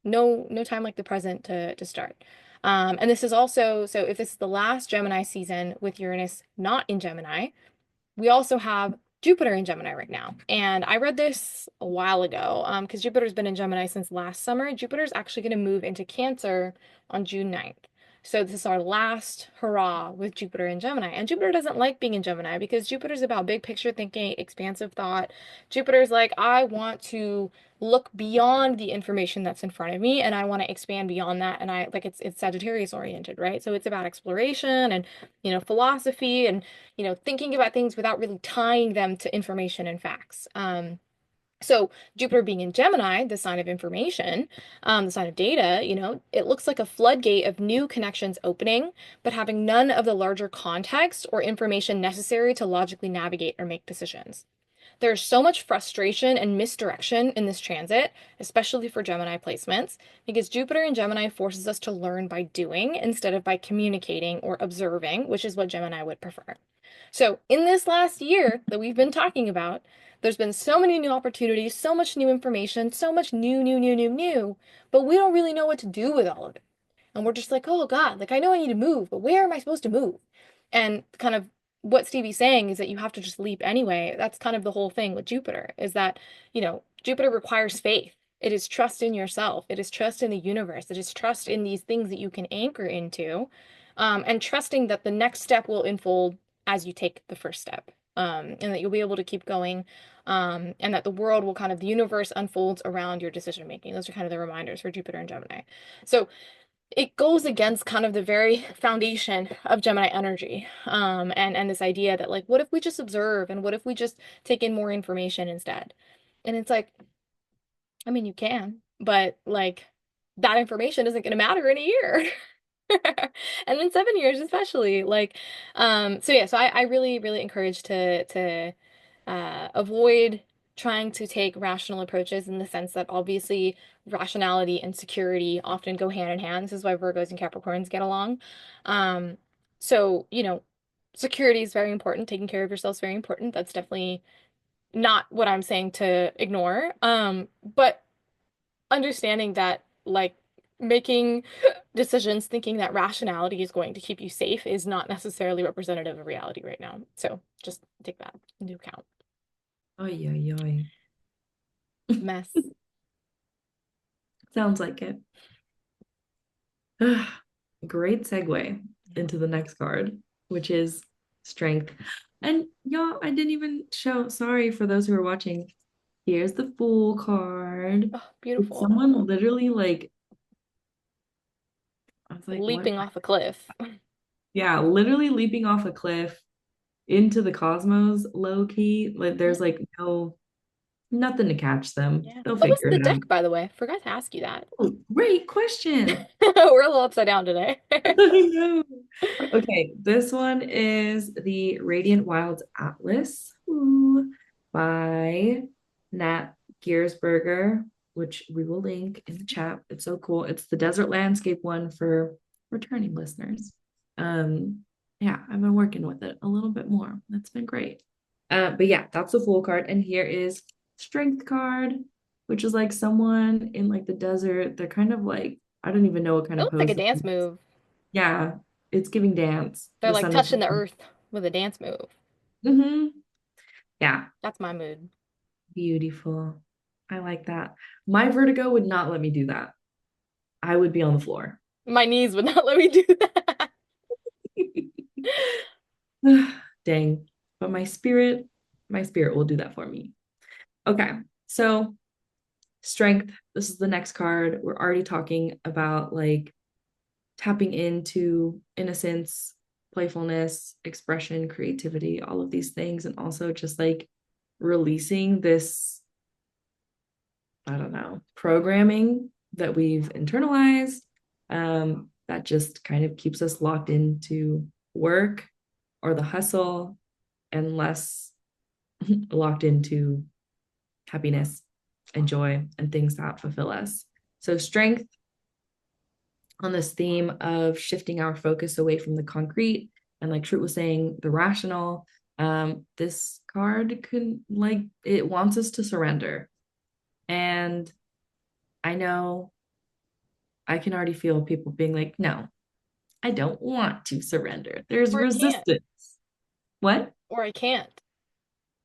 no time like the present to start. And this is also, so if this is the last Gemini season with Uranus not in Gemini, we also have Jupiter in Gemini right now. And I read this a while ago because Jupiter's been in Gemini since last summer. Jupiter's actually going to move into Cancer on June 9th. So this is our last hurrah with Jupiter in Gemini. And Jupiter doesn't like being in Gemini because Jupiter's about big picture thinking, expansive thought. Jupiter's like, I want to look beyond the information that's in front of me and I want to expand beyond that. And I like it's Sagittarius oriented, right? So it's about exploration and, philosophy and thinking about things without really tying them to information and facts. So Jupiter being in Gemini, the sign of information, the sign of data, it looks like a floodgate of new connections opening, but having none of the larger context or information necessary to logically navigate or make decisions. There's so much frustration and misdirection in this transit, especially for Gemini placements, because Jupiter in Gemini forces us to learn by doing instead of by communicating or observing, which is what Gemini would prefer. So, in this last year that we've been talking about, there's been so many new opportunities, so much new information, so much new, but we don't really know what to do with all of it. And we're just like, oh God, like I know I need to move, but where am I supposed to move? And kind of what Stevie's saying is that you have to just leap anyway. That's kind of the whole thing with Jupiter, is that, Jupiter requires faith. It is trust in yourself. It is trust in the universe. It is trust in these things that you can anchor into, and trusting that the next step will unfold as you take the first step, and that you'll be able to keep going, and that the world will kind of, the universe unfolds around your decision making. Those are kind of the reminders for Jupiter and Gemini. So it goes against kind of the very foundation of Gemini energy, and this idea that like, what if we just observe, and what if we just take in more information instead? And it's like, I mean, you can, but like that information isn't going to matter in a year. And in 7 years especially like so yeah, so I really really encourage to avoid trying to take rational approaches, in the sense that obviously rationality and security often go hand in hand. This is why Virgos and Capricorns get along. um so security is very important, taking care of yourself is very important. That's definitely not what I'm saying to ignore, but understanding that like making decisions thinking that rationality is going to keep you safe is not necessarily representative of reality right now. So just take that into account. Oy, oy, oy. Mess. Sounds like it. Great segue Yeah. into the next card, which is strength. And y'all, I didn't even show, sorry for those who are watching. Here's the Fool card. Oh, It's beautiful. someone literally like, I was like, what? Leaping off a cliff. Yeah, literally leaping off a cliff into the cosmos, low key. Like, Yeah. there's like nothing to catch them. Yeah. They'll What was figure the it out. deck, by the way? Forgot to ask you that. Oh, great question. We're a little upside down today. I know. Okay, this one is the Radiant Wilds Atlas, ooh, by Nat Giersberger, which we will link in the chat. It's so cool. It's the desert landscape one for returning listeners. Um, yeah, I've been working with it a little bit more. That's been great. But yeah, that's the Fool card. And here is Strength card, which is like someone in like the desert. They're kind of like, I don't even know what kind It of looks like a pose. dance move. Yeah, it's giving dance. They're The like sun is. touching the earth with a dance move. Hmm. Yeah, That's my mood. beautiful. I like that. My vertigo would not let me do that. I would be on the floor. My knees would not let me do that. Dang. But my spirit will do that for me. Okay. So, strength. This is the next card. We're already talking about like tapping into innocence, playfulness, expression, creativity, all of these things. And also just like releasing this, I don't know, programming that we've internalized, that just kind of keeps us locked into work or the hustle and less locked into happiness and joy and things that fulfill us. So, strength on this theme of shifting our focus away from the concrete and, like Shroot was saying, the rational. This card could, like, it wants us to surrender. And I know I can already feel people being like, no, I don't want to surrender. There's Or I can't. resistance. What? Or I can't.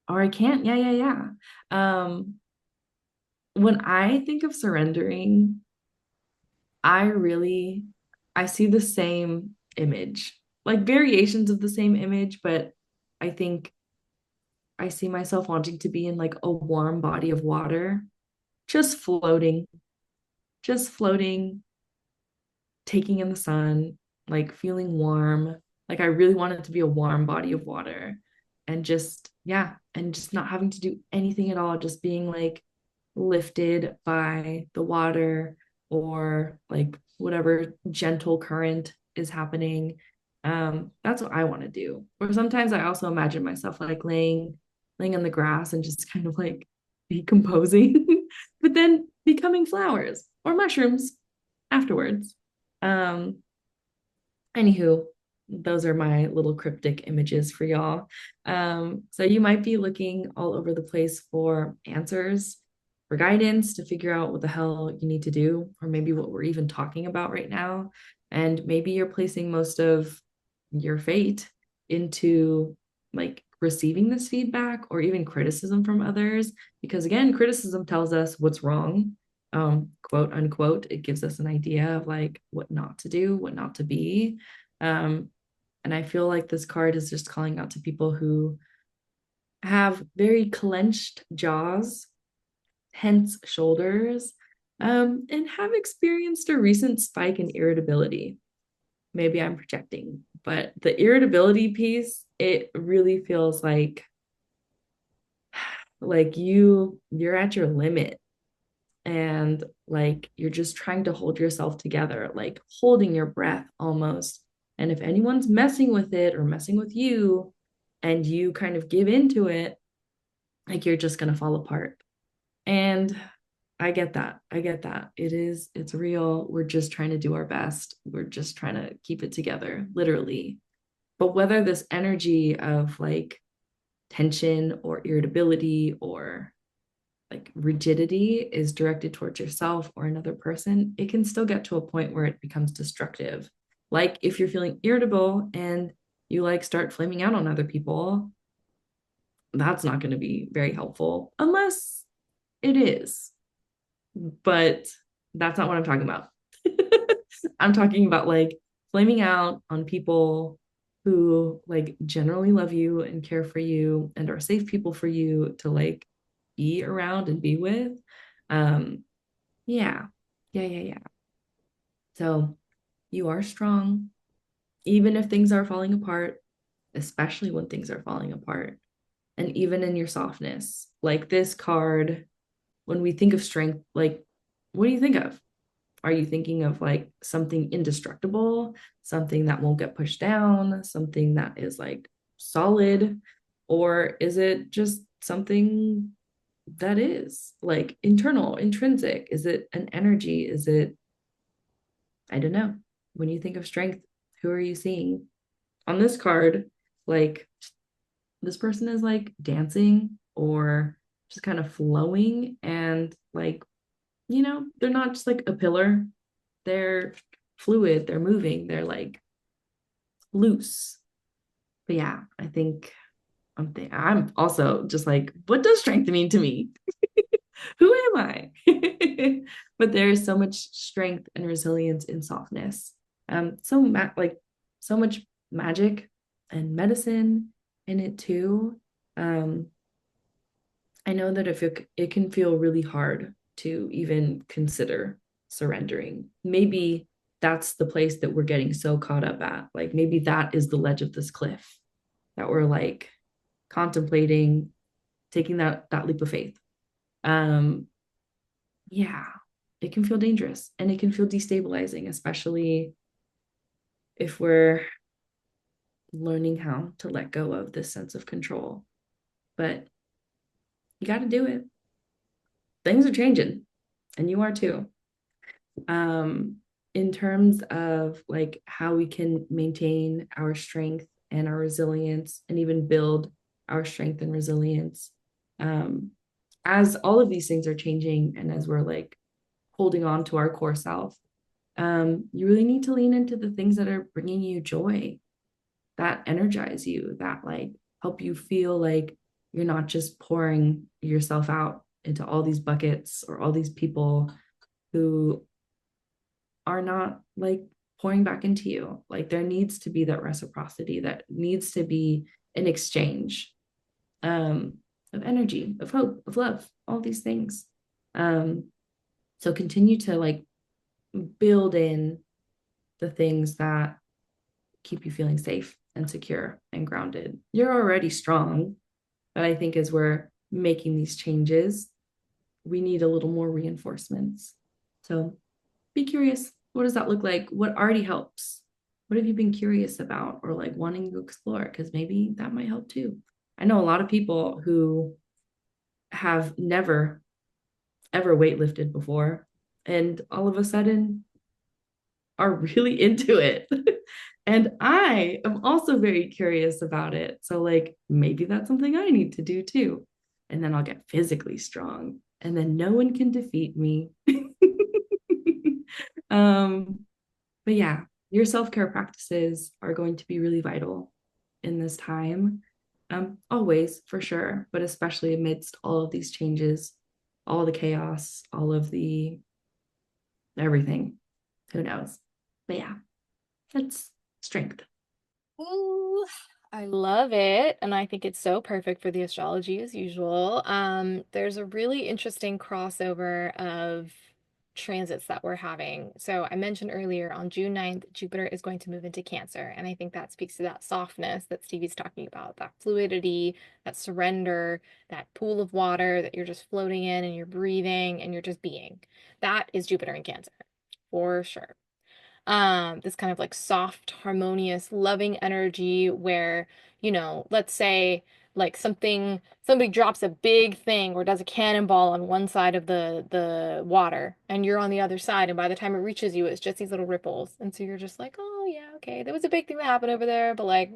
Or I can't. Yeah, yeah, yeah. When I think of surrendering, I really I see the same image, like variations of the same image, but I think I see myself wanting to be in like a warm body of water, just floating, just floating, taking in the sun, like feeling warm. Like I really want it to be a warm body of water and just, yeah, and just not having to do anything at all, just being like lifted by the water or like whatever gentle current is happening. That's what I want to do. Or sometimes I also imagine myself like laying on the grass and just kind of like decomposing, but then becoming flowers or mushrooms afterwards. Um, Anywho, those are my little cryptic images for y'all. So you might be looking all over the place for answers, for guidance to figure out what the hell you need to do, or maybe what we're even talking about right now. And maybe you're placing most of your fate into like receiving this feedback or even criticism from others. Because again, criticism tells us what's wrong, quote unquote. It gives us an idea of like what not to do, what not to be. um, and I feel like this card is just calling out to people who have very clenched jaws, tense shoulders, and have experienced a recent spike in irritability. Maybe I'm projecting, but the irritability piece, it really feels like you're at your limit, and like you're just trying to hold yourself together, like holding your breath almost. And if anyone's messing with it or messing with you and you kind of give into it, like you're just going to fall apart. And I get that. I get that. It's real. We're just trying to do our best. We're just trying to keep it together, literally. But whether this energy of like tension or irritability or like rigidity is directed towards yourself or another person, it can still get to a point where it becomes destructive. Like if you're feeling irritable and you like start flaming out on other people, that's not going to be very helpful unless it is. But that's not what I'm talking about. I'm talking about like flaming out on people who like generally love you and care for you and are safe people for you to like be around and be with. Um, yeah, yeah. So you are strong, even if things are falling apart, especially when things are falling apart, and even in your softness. Like this card, when we think of strength, like what do you think of? Are you thinking of like something indestructible, something that won't get pushed down, something that is like solid? Or is it just something that is like internal, intrinsic? Is it an energy? Is it, I don't know. When you think of strength, who are you seeing? On this card, like this person is like dancing or just kind of flowing and like, they're not just like a pillar. They're fluid, they're moving, they're like loose. But yeah, I think I'm also just like, what does strength mean to me? Who am I? But there is so much strength and resilience in softness. Like so much magic and medicine in it too. Um, I know that if it can feel really hard to even consider surrendering. Maybe that's the place that we're getting so caught up at. Like maybe that is the ledge of this cliff that we're like contemplating taking that leap of faith. Um, yeah, it can feel dangerous and it can feel destabilizing, especially if we're learning how to let go of this sense of control. But you got to do it. Things are changing, and you are too. Um, in terms of like how we can maintain our strength and our resilience, and even build our strength and resilience, um, as all of these things are changing, and as we're like holding on to our core self, you really need to lean into the things that are bringing you joy, that energize you, that like help you feel like you're not just pouring yourself out into all these buckets or all these people who are not like pouring back into you. Like there needs to be that reciprocity, that needs to be an exchange, um, of energy, of hope, of love, all these things. Um, so continue to like build in the things that keep you feeling safe and secure and grounded. You're already strong, but I think as we're making these changes, we need a little more reinforcements. So be curious. What does that look like? What already helps? What have you been curious about or like wanting to explore? Because maybe that might help too. I know a lot of people who have never ever weightlifted before, and all of a sudden are really into it. And I am also very curious about it. So, like, maybe that's something I need to do too. And then I'll get physically strong, and then no one can defeat me. um, but yeah, your self care practices are going to be really vital in this time. Always, for sure, but especially amidst all of these changes, all the chaos, all of the everything. Who knows? But yeah, that's strength. Ooh, I love it. And I think it's so perfect for the astrology as usual. There's a really interesting crossover of transits that we're having. So I mentioned earlier on June 9th, Jupiter is going to move into Cancer. And I think that speaks to that softness that Stevie's talking about, that fluidity, that surrender, that pool of water that you're just floating in and you're breathing and you're just being. That is Jupiter in Cancer for sure. This kind of like soft, harmonious, loving energy where, let's say like somebody drops a big thing or does a cannonball on one side of the water and you're on the other side, and by the time it reaches you it's just these little ripples, and so you're just like, oh yeah, okay, there was a big thing that happened over there, but like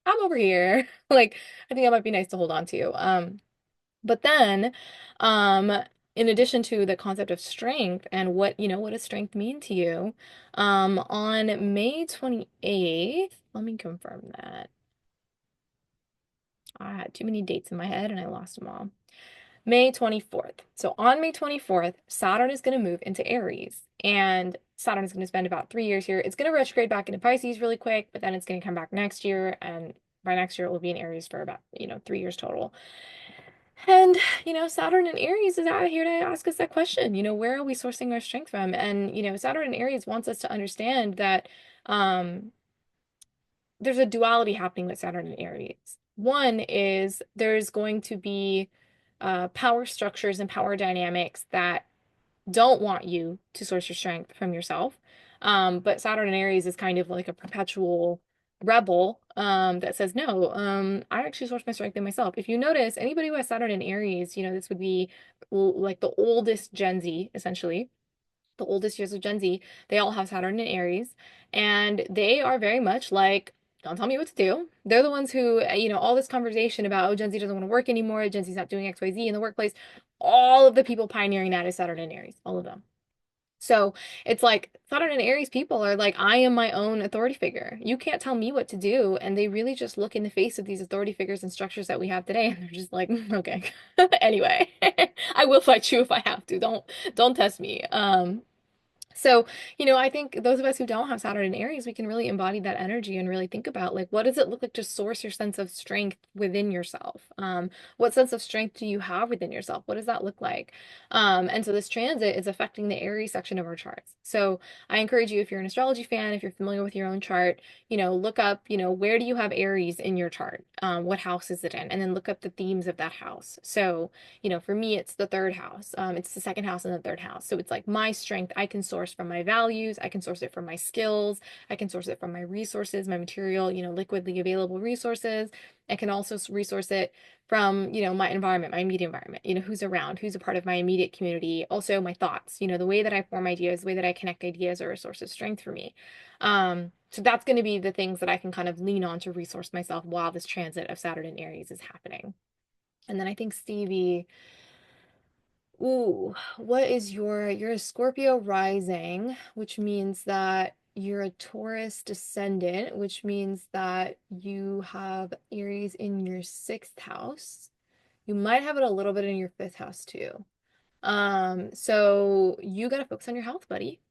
I'm over here. Like I think that might be nice to hold on to. But then, um, in addition to the concept of strength and what does strength mean to you? On May 28th, let me confirm that. I had too many dates in my head and I lost them all. May 24th. So on May 24th, Saturn is going to move into Aries, and Saturn is going to spend about 3 years here. It's going to retrograde back into Pisces really quick, but then it's going to come back next year. And by next year, it will be in Aries for about, 3 years total. And, Saturn and Aries is out here to ask us that question, where are we sourcing our strength from? And, Saturn and Aries wants us to understand that um, there's a duality happening with Saturn and Aries. One is there's going to be power structures and power dynamics that don't want you to source your strength from yourself. But Saturn and Aries is kind of like a perpetual rebel that says, no, I actually source my strength in myself. If you notice, anybody who has Saturn and Aries, this would be like the oldest Gen Z, essentially. The oldest years of Gen Z, they all have Saturn and Aries, and they are very much like, don't tell me what to do. They're the ones who, all this conversation about, oh, Gen Z doesn't want to work anymore, Gen Z's not doing XYZ in the workplace. All of the people pioneering that is Saturn and Aries, all of them. So it's like Saturn and Aries people are like, I am my own authority figure. You can't tell me what to do. And they really just look in the face of these authority figures and structures that we have today. And they're just like, okay, anyway, I will fight you if I have to. Don't test me. So, I think those of us who don't have Saturn in Aries, we can really embody that energy and really think about like, what does it look like to source your sense of strength within yourself? What sense of strength do you have within yourself? What does that look like? And so this transit is affecting the Aries section of our charts. So I encourage you, if you're an astrology fan, if you're familiar with your own chart, look up, where do you have Aries in your chart? What house is it in? And then look up the themes of that house. So, for me, it's the third house. It's the second house and the third house. So it's like my strength, I can source from my values, I can source it from my skills, I can source it from my resources, my material, liquidly available resources. I can also resource it from, my environment, my immediate environment, who's around, who's a part of my immediate community. Also my thoughts, the way that I form ideas, the way that I connect ideas are a source of strength for me. So that's going to be the things that I can kind of lean on to resource myself while this transit of Saturn in Aries is happening. And then I think Stevie, ooh, what is you're a Scorpio rising, which means that you're a Taurus descendant, which means that you have Aries in your sixth house. You might have it a little bit in your fifth house too. So you got to focus on your health, buddy.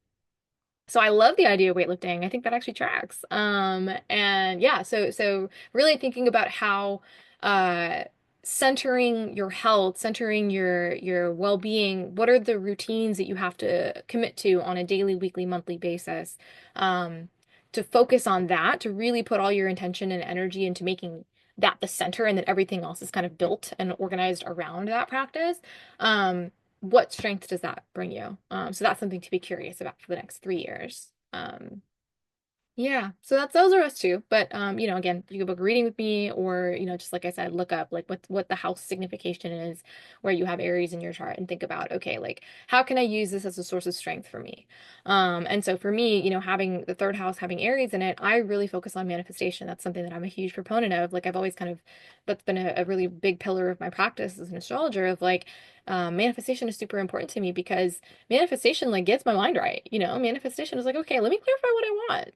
So I love the idea of weightlifting. I think that actually tracks. And yeah, so really thinking about how uh centering your health, centering your well-being, what are the routines that you have to commit to on a daily, weekly, monthly basis, um, to focus on that, to really put all your intention and energy into making that the center, and then everything else is kind of built and organized around that practice. What strength does that bring you? So that's something to be curious about for the next 3 years. Yeah, so that's those are us two. But again, you can book a reading with me, or just like I said, look up like what the house signification is where you have Aries in your chart, and think about, okay, like how can I use this as a source of strength for me? And so for me, having the third house having Aries in it, I really focus on manifestation. That's something that I'm a huge proponent of. Like I've always kind of that's been a really big pillar of my practice as an astrologer of like manifestation is super important to me because manifestation like gets my mind right. Manifestation is like, okay, let me clarify what I want,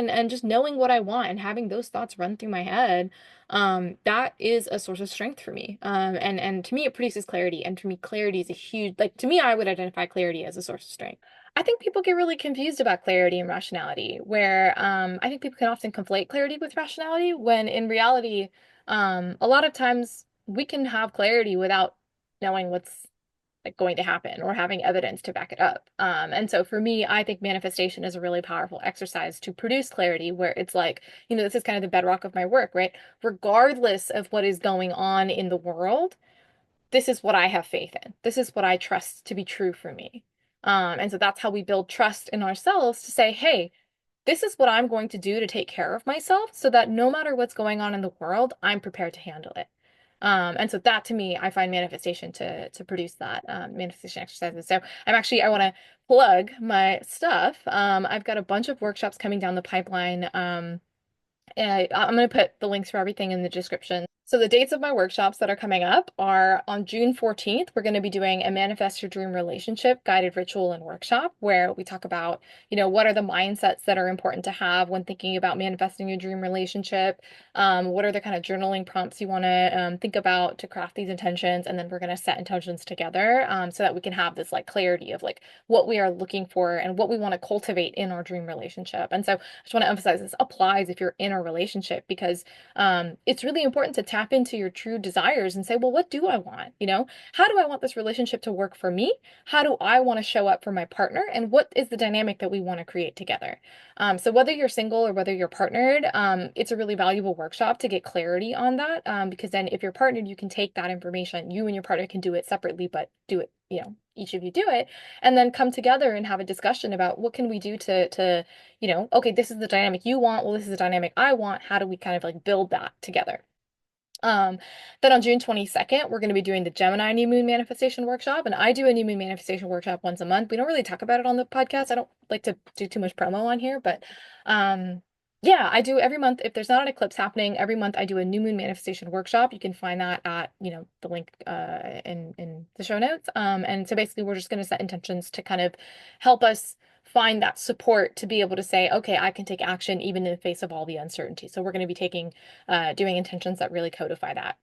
and just knowing what I want and having those thoughts run through my head, that is a source of strength for me. And to me it produces clarity, and to me clarity is a huge, like, to me I would identify clarity as a source of strength. I think people get really confused about clarity and rationality, where I think people can often conflate clarity with rationality when in reality, a lot of times we can have clarity without knowing what's like going to happen or having evidence to back it up. And so for me, I think manifestation is a really powerful exercise to produce clarity where it's like, this is kind of the bedrock of my work, right? Regardless of what is going on in the world, this is what I have faith in. This is what I trust to be true for me. And so that's how we build trust in ourselves to say, hey, this is what I'm going to do to take care of myself so that no matter what's going on in the world, I'm prepared to handle it. And so that to me, I find manifestation to produce that manifestation exercises. So I want to plug my stuff. I've got a bunch of workshops coming down the pipeline. And I'm going to put the links for everything in the description. So the dates of my workshops that are coming up are on June 14th. We're going to be doing a Manifest Your Dream Relationship guided ritual and workshop where we talk about, what are the mindsets that are important to have when thinking about manifesting your dream relationship? What are the kind of journaling prompts you want to think about to craft these intentions? And then we're going to set intentions together so that we can have this like clarity of like what we are looking for and what we want to cultivate in our dream relationship. And so I just want to emphasize this applies if you're in a relationship because it's really important to tap into your true desires and say, well, what do I want? How do I want this relationship to work for me? How do I want to show up for my partner? And what is the dynamic that we want to create together? So whether you're single or whether you're partnered, it's a really valuable workshop to get clarity on that. Because then if you're partnered, you can take that information. You and your partner can do it separately, but do it, each of you do it, and then come together and have a discussion about what can we do to okay, this is the dynamic you want. Well, this is the dynamic I want. How do we kind of like build that together? Um, then on June 22nd, we're going to be doing the Gemini New Moon Manifestation Workshop. And I do a New Moon Manifestation Workshop once a month. We don't really talk about it on the podcast. I don't like to do too much promo on here, but um, yeah, I do every month. If there's not an eclipse happening, every month I do a New Moon Manifestation Workshop. You can find that at, the link in the show notes. And so basically we're just going to set intentions to kind of help us find that support to be able to say, okay, I can take action even in the face of all the uncertainty. So we're going to be doing intentions that really codify that.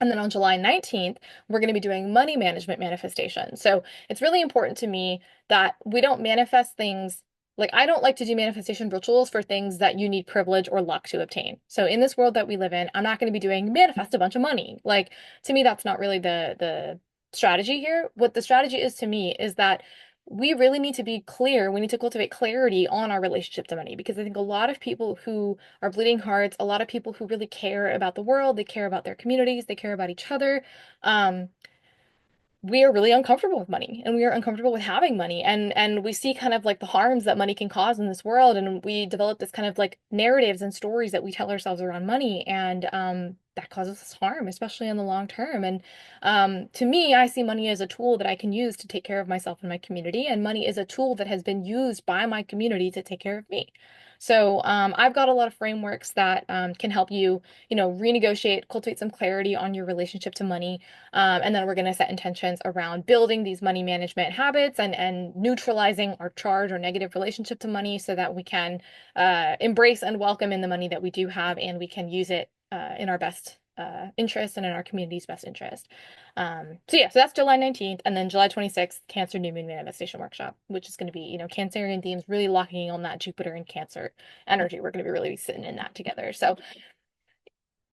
And then on July 19th, we're going to be doing money management manifestation. So it's really important to me that we don't manifest things like I don't like to do manifestation rituals for things that you need privilege or luck to obtain. So in this world that we live in, I'm not going to be doing manifest a bunch of money. Like to me, that's not really the strategy here. What the strategy is to me is that we really need to be clear. We need to cultivate clarity on our relationship to money because I think a lot of people who are bleeding hearts, a lot of people who really care about the world, they care about their communities, they care about each other. Um, we are really uncomfortable with money and we are uncomfortable with having money and we see kind of like the harms that money can cause in this world and we develop this kind of like narratives and stories that we tell ourselves around money and that causes us harm especially in the long term and to me I see money as a tool that I can use to take care of myself and my community and money is a tool that has been used by my community to take care of me. So I've got a lot of frameworks that can help you, you know, renegotiate, cultivate some clarity on your relationship to money, and then we're going to set intentions around building these money management habits and neutralizing our charge or negative relationship to money so that we can embrace and welcome in the money that we do have and we can use it in our best interest and in our community's best interest. So yeah, so that's July 19th. And then July 26th, Cancer New Moon Manifestation Workshop, which is going to be, you know, Cancerian themes, really locking on that Jupiter and Cancer energy. We're going to be really sitting in that together. So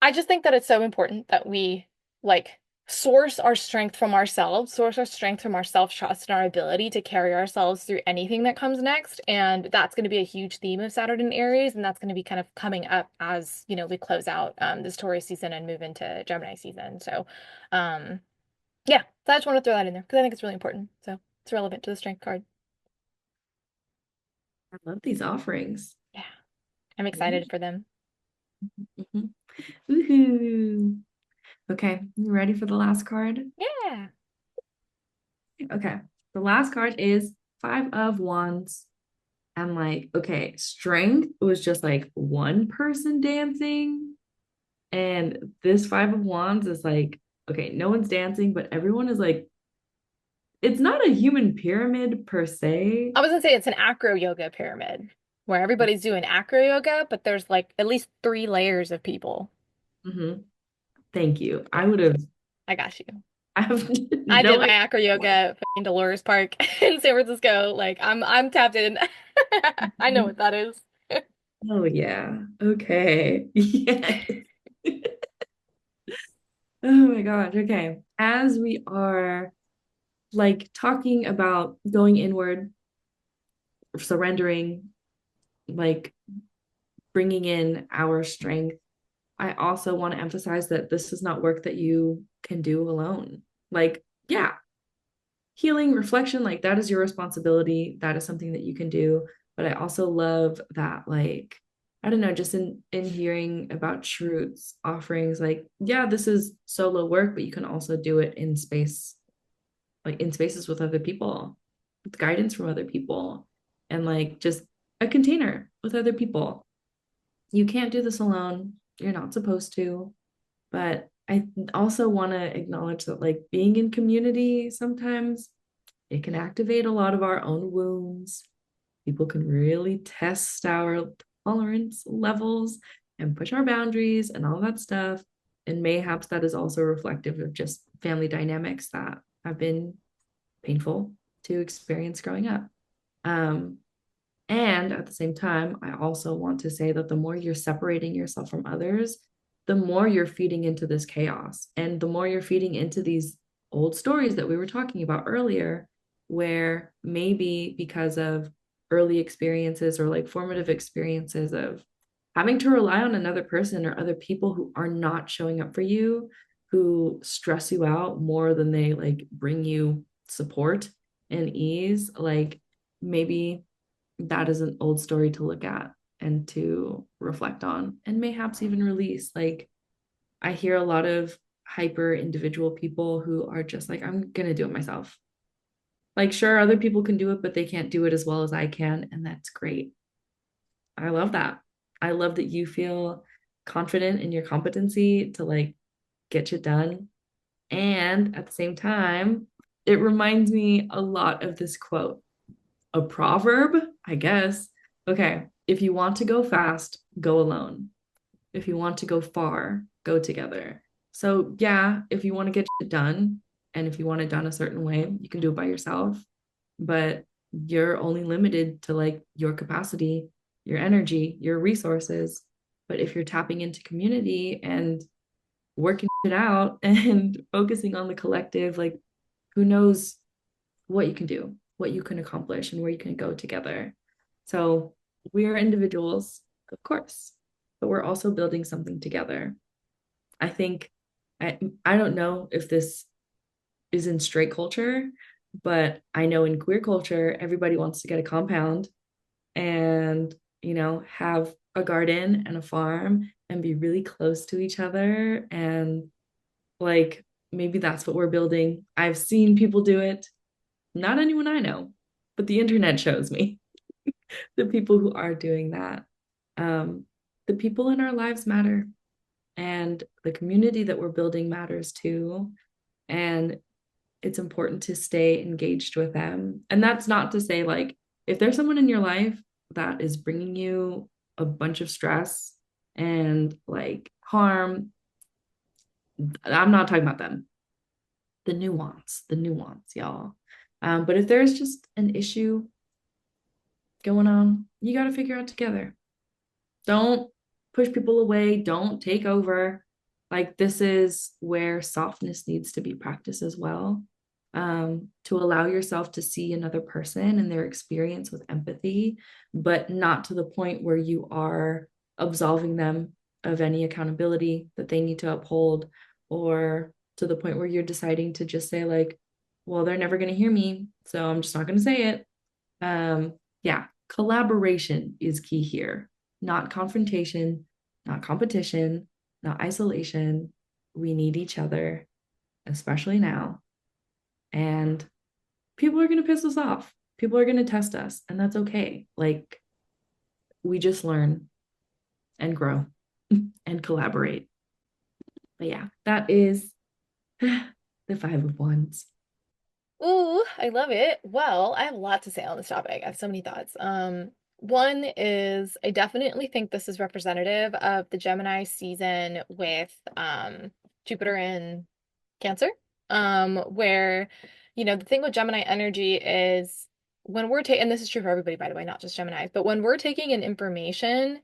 I just think that it's so important that we like source our strength from ourselves, source our strength from our self-trust and our ability to carry ourselves through anything that comes next. And that's going to be a huge theme of Saturn in Aries. And that's going to be kind of coming up as, you know, we close out this Taurus season and move into Gemini season. So, um, yeah, so I just want to throw that in there because I think it's really important. So it's relevant to the strength card. I love these offerings. Yeah, I'm Mhm. excited for them. Mhm. Woohoo. Okay, you ready for the last card? Yeah. Okay, the last card is Five of Wands. I'm like, okay, strength was just like one person dancing. And this Five of Wands is like, okay, no one's dancing, but everyone is like, it's not a human pyramid per se. I was gonna say it's an acro yoga pyramid where everybody's doing acro yoga, but there's like at least three layers of people. Mhm. Thank you. I Yeah, would have, I got you. I have I no did my idea. acro yoga at fucking Dolores Park in San Francisco. Like I'm tapped in. I know what that is. Oh, yeah. Okay. Yes. Oh my gosh. Okay. As we are like talking about going inward, surrendering, like bringing in our strength, I also want to emphasize that this is not work that you can do alone. Like, yeah, healing, reflection, like that is your responsibility. That is something that you can do. But I also love that, like, I don't know, just in hearing about Shroot's offerings, like, yeah, this is solo work, but you can also do it in space, like in spaces with other people, with guidance from other people, and like just a container with other people. You can't do this alone. You're not supposed to. But I also want to acknowledge that, like, being in community sometimes it can activate a lot of our own wounds. People can really test our tolerance levels and push our boundaries and all that stuff. And mayhaps that is also reflective of just family dynamics that have been painful to experience growing up. Um, and at the same time, I also want to say that the more you're separating yourself from others, the more you're feeding into this chaos. And the more you're feeding into these old stories that we were talking about earlier, where maybe because of early experiences or like formative experiences of having to rely on another person or other people who are not showing up for you, who stress you out more than they like bring you support and ease, like maybe that is an old story to look at and to reflect on and mayhaps even release. Like, I hear a lot of hyper individual people who are just like, I'm going to do it myself. Like, sure, other people can do it, but they can't do it as well as I can. And that's great. I love that. I love that you feel confident in your competency to like get shit done. And at the same time, it reminds me a lot of this quote, a proverb, I guess. Okay, if you want to go fast, go alone. If you want to go far, go together. So, yeah, if you want to get it done and if you want it done a certain way, you can do it by yourself, but you're only limited to like your capacity, your energy, your resources. But if you're tapping into community and working it out and focusing on the collective, like who knows what you can do, what you can accomplish, and where you can go together. So we are individuals, of course, but we're also building something together. I think I don't know if this is in straight culture, but I know in queer culture, everybody wants to get a compound and, have a garden and a farm and be really close to each other. And like, maybe that's what we're building. I've seen people do it, not anyone I know, but the internet shows me the people who are doing that. Um, the people in our lives matter, and the community that we're building matters too. And it's important to stay engaged with them. And that's not to say, like, if there's someone in your life that is bringing you a bunch of stress and like harm, I'm not talking about them. The nuance, y'all. But if there's just an issue going on, you got to figure out together. Don't push people away. Don't take over. Like, this is where softness needs to be practiced as well. To allow yourself to see another person and their experience with empathy, but not to the point where you are absolving them of any accountability that they need to uphold, or to the point where you're deciding to just say, like, well, they're never going to hear me, so I'm just not going to say it. Yeah, collaboration is key here, not confrontation, not competition, not isolation. We need each other, especially now. And people are going to piss us off. People are going to test us, and that's okay. Like, we just learn and grow and collaborate. But yeah, that is the Five of Wands. Ooh, I love it. Well, I have a lot to say on this topic. I have so many thoughts. One is I definitely think this is representative of the Gemini season with Jupiter in Cancer. Where, the thing with Gemini energy is when we're taking, and this is true for everybody, by the way, not just Gemini, but when we're taking in information,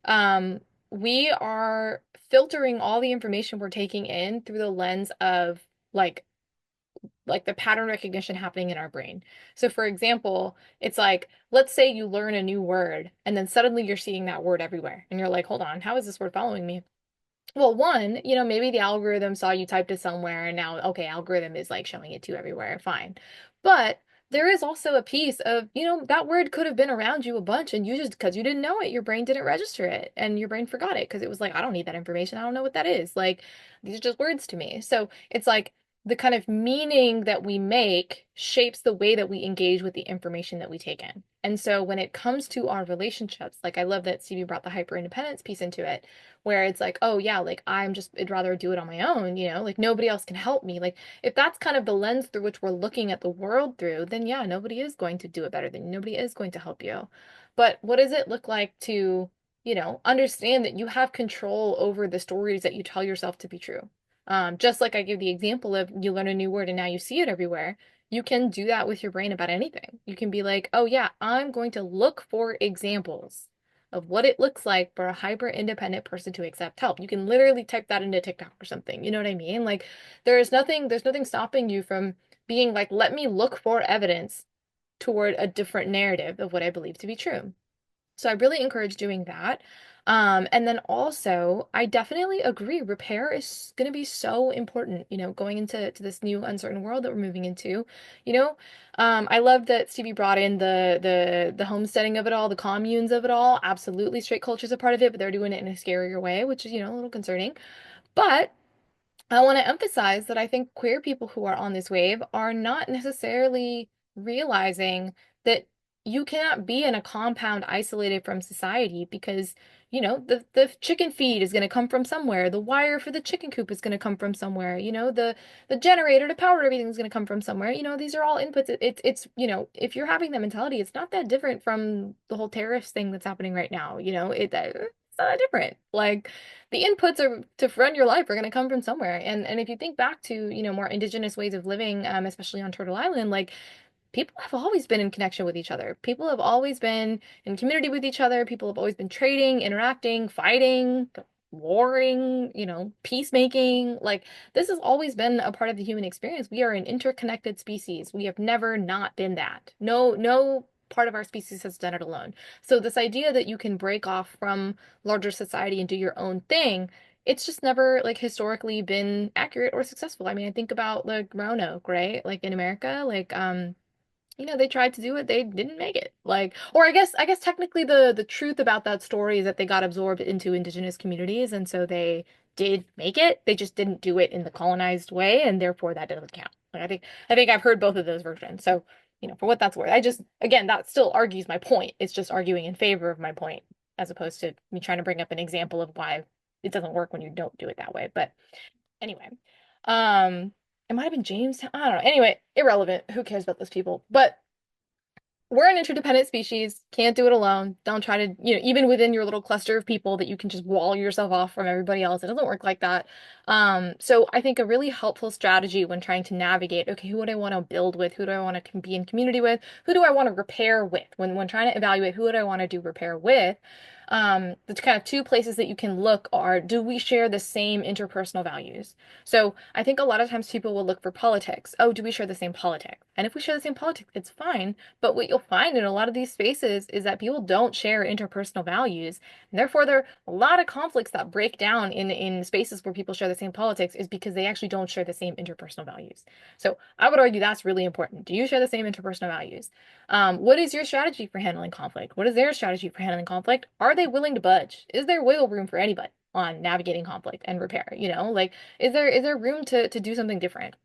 um, we are filtering all the information we're taking in through the lens of like the pattern recognition happening in our brain. So for example, it's like, let's say you learn a new word and then suddenly you're seeing that word everywhere and you're like, hold on, how is this word following me? Well, one, maybe the algorithm saw you typed it somewhere and now, okay, algorithm is like showing it to you everywhere. Fine. But there is also a piece of, that word could have been around you a bunch and you just, because you didn't know it, your brain didn't register it and your brain forgot it because it was like, I don't need that information. I don't know what that is. Like, these are just words to me. So it's like the kind of meaning that we make shapes the way that we engage with the information that we take in. And so when it comes to our relationships, like I love that Stevie brought the hyper independence piece into it where it's like, oh yeah, like I'd rather do it on my own, like nobody else can help me. Like if that's kind of the lens through which we're looking at the world through, then yeah, nobody is going to do it better than you. Nobody is going to help you. But what does it look like to, understand that you have control over the stories that you tell yourself to be true? Just like I give the example of you learn a new word and now you see it everywhere. You can do that with your brain about anything. You can be like, oh yeah, I'm going to look for examples of what it looks like for a hyper independent person to accept help. You can literally type that into TikTok or something. You know what I mean? Like there's nothing stopping you from being like, let me look for evidence toward a different narrative of what I believe to be true. So I really encourage doing that. And then also, I definitely agree, repair is going to be so important, going into this new uncertain world that we're moving into. You know, I love that Stevie brought in the homesteading of it all, the communes of it all. Absolutely, straight culture is a part of it, but they're doing it in a scarier way, which is, a little concerning. But I want to emphasize that I think queer people who are on this wave are not necessarily realizing that you cannot be in a compound isolated from society because, the chicken feed is going to come from somewhere. The wire for the chicken coop is going to come from somewhere. The generator to power everything is going to come from somewhere. These are all inputs. It's, if you're having that mentality, it's not that different from the whole tariffs thing that's happening right now. It's different. Like the inputs are to run your life are going to come from somewhere. And if you think back to, more indigenous ways of living, especially on Turtle Island, like people have always been in connection with each other. People have always been in community with each other. People have always been trading, interacting, fighting, warring, peacemaking. Like this has always been a part of the human experience. We are an interconnected species. We have never not been that. No, no part of our species has done it alone. So this idea that you can break off from larger society and do your own thing, it's just never like historically been accurate or successful. I mean, I think about like Roanoke, right? Like in America, like they tried to do it, they didn't make it. Like, or I guess technically the truth about that story is that they got absorbed into indigenous communities, and so they did make it. They just didn't do it in the colonized way, and therefore that doesn't count. Like I think I've heard both of those versions. So, for what that's worth, I just again that still argues my point. It's just arguing in favor of my point as opposed to me trying to bring up an example of why it doesn't work when you don't do it that way. But anyway, it might have been Jamestown. I don't know. Anyway, irrelevant. Who cares about those people? But we're an interdependent species. Can't do it alone. Don't try to, even within your little cluster of people that you can just wall yourself off from everybody else. It doesn't work like that. So I think a really helpful strategy when trying to navigate, okay, who do I want to build with? Who do I want to be in community with? Who do I want to repair with? When trying to evaluate who do I want to do repair with, the kind of two places that you can look are, do we share the same interpersonal values? So I think a lot of times people will look for politics. Oh, do we share the same politics? And if we share the same politics, it's fine. But what you'll find in a lot of these spaces is that people don't share interpersonal values. And therefore, there are a lot of conflicts that break down in spaces where people share the same politics is because they actually don't share the same interpersonal values. So I would argue that's really important. Do you share the same interpersonal values? What is your strategy for handling conflict? What is their strategy for handling conflict? Are they willing to budge? Is there wiggle room for anybody on navigating conflict and repair? Like is there room to do something different?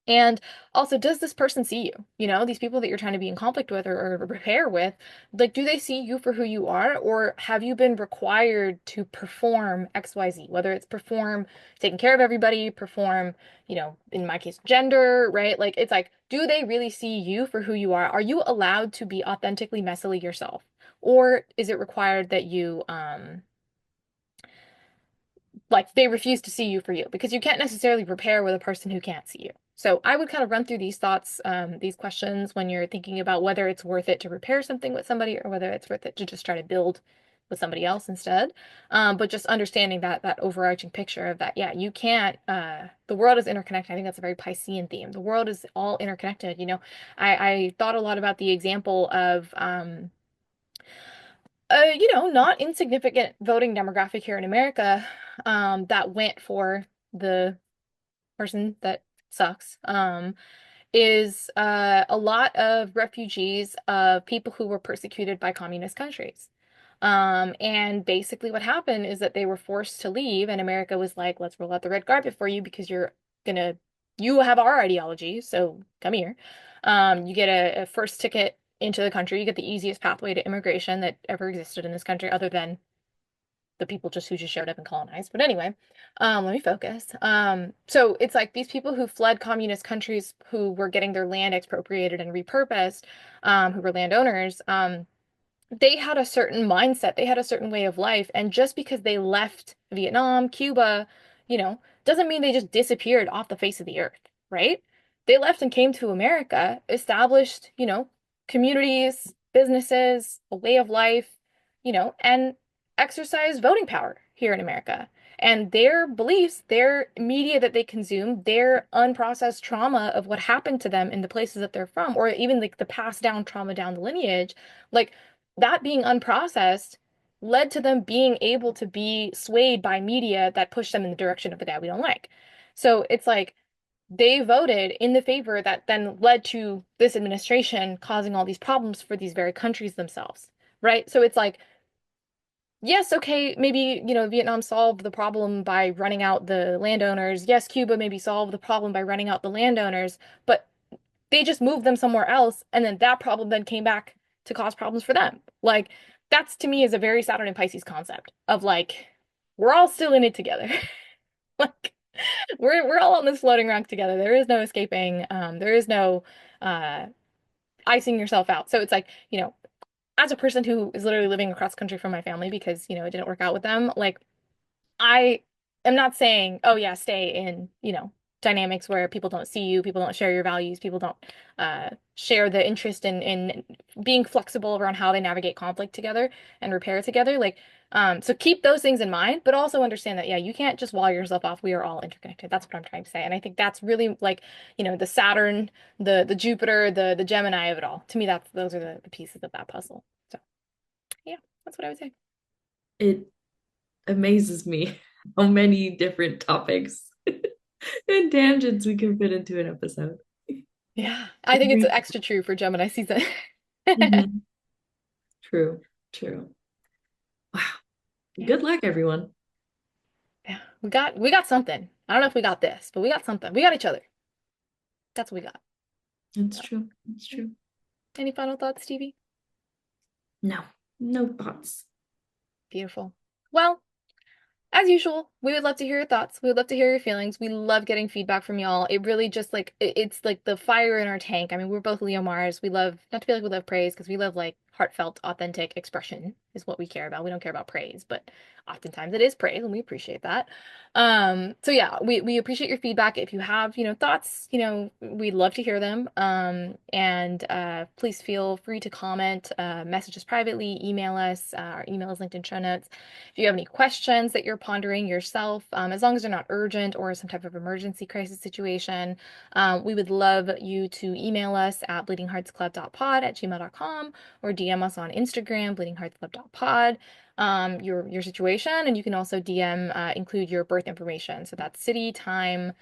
And also, does this person see you? These people that you're trying to be in conflict with or repair with, like, do they see you for who you are? Or have you been required to perform XYZ? Whether it's perform taking care of everybody, perform, in my case, gender, right? Like, it's like, do they really see you for who you are? Are you allowed to be authentically messily yourself? Or is it required that you, like they refuse to see you for you because you can't necessarily repair with a person who can't see you. So I would kind of run through these thoughts, these questions when you're thinking about whether it's worth it to repair something with somebody or whether it's worth it to just try to build with somebody else instead. But just understanding that overarching picture of that, yeah, you can't. The world is interconnected. I think that's a very Piscean theme. The world is all interconnected. I thought a lot about the example of not insignificant voting demographic here in America, that went for the person that sucks, is a lot of refugees of people who were persecuted by communist countries. And basically what happened is that they were forced to leave, and America was like, let's roll out the red carpet for you because gonna, you have our ideology, so come here. You get a first ticket into the country. You get the easiest pathway to immigration that ever existed in this country, other than the people who just showed up and colonized. But anyway, let me focus. So it's like these people who fled communist countries who were getting their land expropriated and repurposed, who were landowners, they had a certain mindset, they had a certain way of life, and just because they left Vietnam, Cuba, doesn't mean they just disappeared off the face of the earth, right? They left and came to America, established, communities, businesses, a way of life, and exercised voting power here in America. And their beliefs, their media that they consume, their unprocessed trauma of what happened to them in the places that they're from, or even like the passed down trauma down the lineage, like that being unprocessed led to them being able to be swayed by media that pushed them in the direction of the guy we don't like. So it's like they voted in the favor that then led to this administration causing all these problems for these very countries themselves, right? So it's like, yes, okay, maybe, Vietnam solved the problem by running out the landowners. Yes, Cuba maybe solved the problem by running out the landowners, but they just moved them somewhere else, and then that problem then came back to cause problems for them. Like, that's to me is a very Saturn and Pisces concept of like, we're all still in it together. Like, we're all on this floating rock together. There is no escaping. There is no uh icing yourself out. So it's like, as a person who is literally living across the country from my family because, it didn't work out with them, like I am not saying, oh yeah, stay in, dynamics where people don't see you, people don't share your values, people don't share the interest in being flexible around how they navigate conflict together and repair together. Like, so keep those things in mind, but also understand that, yeah, you can't just wall yourself off. We are all interconnected. That's what I'm trying to say. And I think that's really like, the Saturn, the Jupiter, the Gemini of it all. To me, those are the pieces of that puzzle. So yeah, that's what I would say. It amazes me how many different topics and tangents we can fit into an episode. Yeah, I think it's extra true for Gemini season. Mhm. True, true. Wow. Yeah. Good luck, everyone. Yeah. We got something. I don't know if we got this, but we got something. We got each other. That's what we got. It's Yeah. true. It's true. Any final thoughts, Stevie? No, no thoughts. Beautiful. Well, as usual, we would love to hear your thoughts. We would love to hear your feelings. We love getting feedback from y'all. It really just like it's like the fire in our tank. I mean, we're both Leo Mars. We love not to feel like we love praise because we love like heartfelt, authentic expression is what we care about. We don't care about praise, but oftentimes it is praise, and we appreciate that. So yeah, we appreciate your feedback. If you have, thoughts, we'd love to hear them. And please feel free to comment, message us privately, email us. Our email is linked in show notes. If you have any questions that you're pondering yourself, as long as they're not urgent or some type of emergency crisis situation, we would love you to email us at bleedingheartsclub.pod@gmail.com or DM us on Instagram, bleedingheartsclub.pod, your situation. And you can also DM, include your birth information. So that's city, time,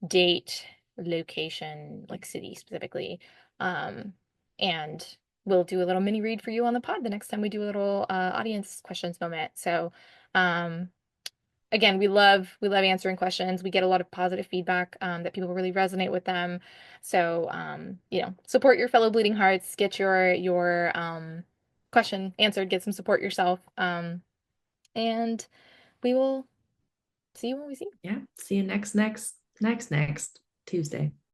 date, location, like city specifically. Um, and we'll do a little mini read for you on the pod the next time we do a little audience questions moment. So, um, again, we love answering questions. We get a lot of positive feedback that people really resonate with them. So, support your fellow bleeding hearts. Get your question answered. Get some support yourself. And we will see you when we see you. Yeah. See you next Tuesday.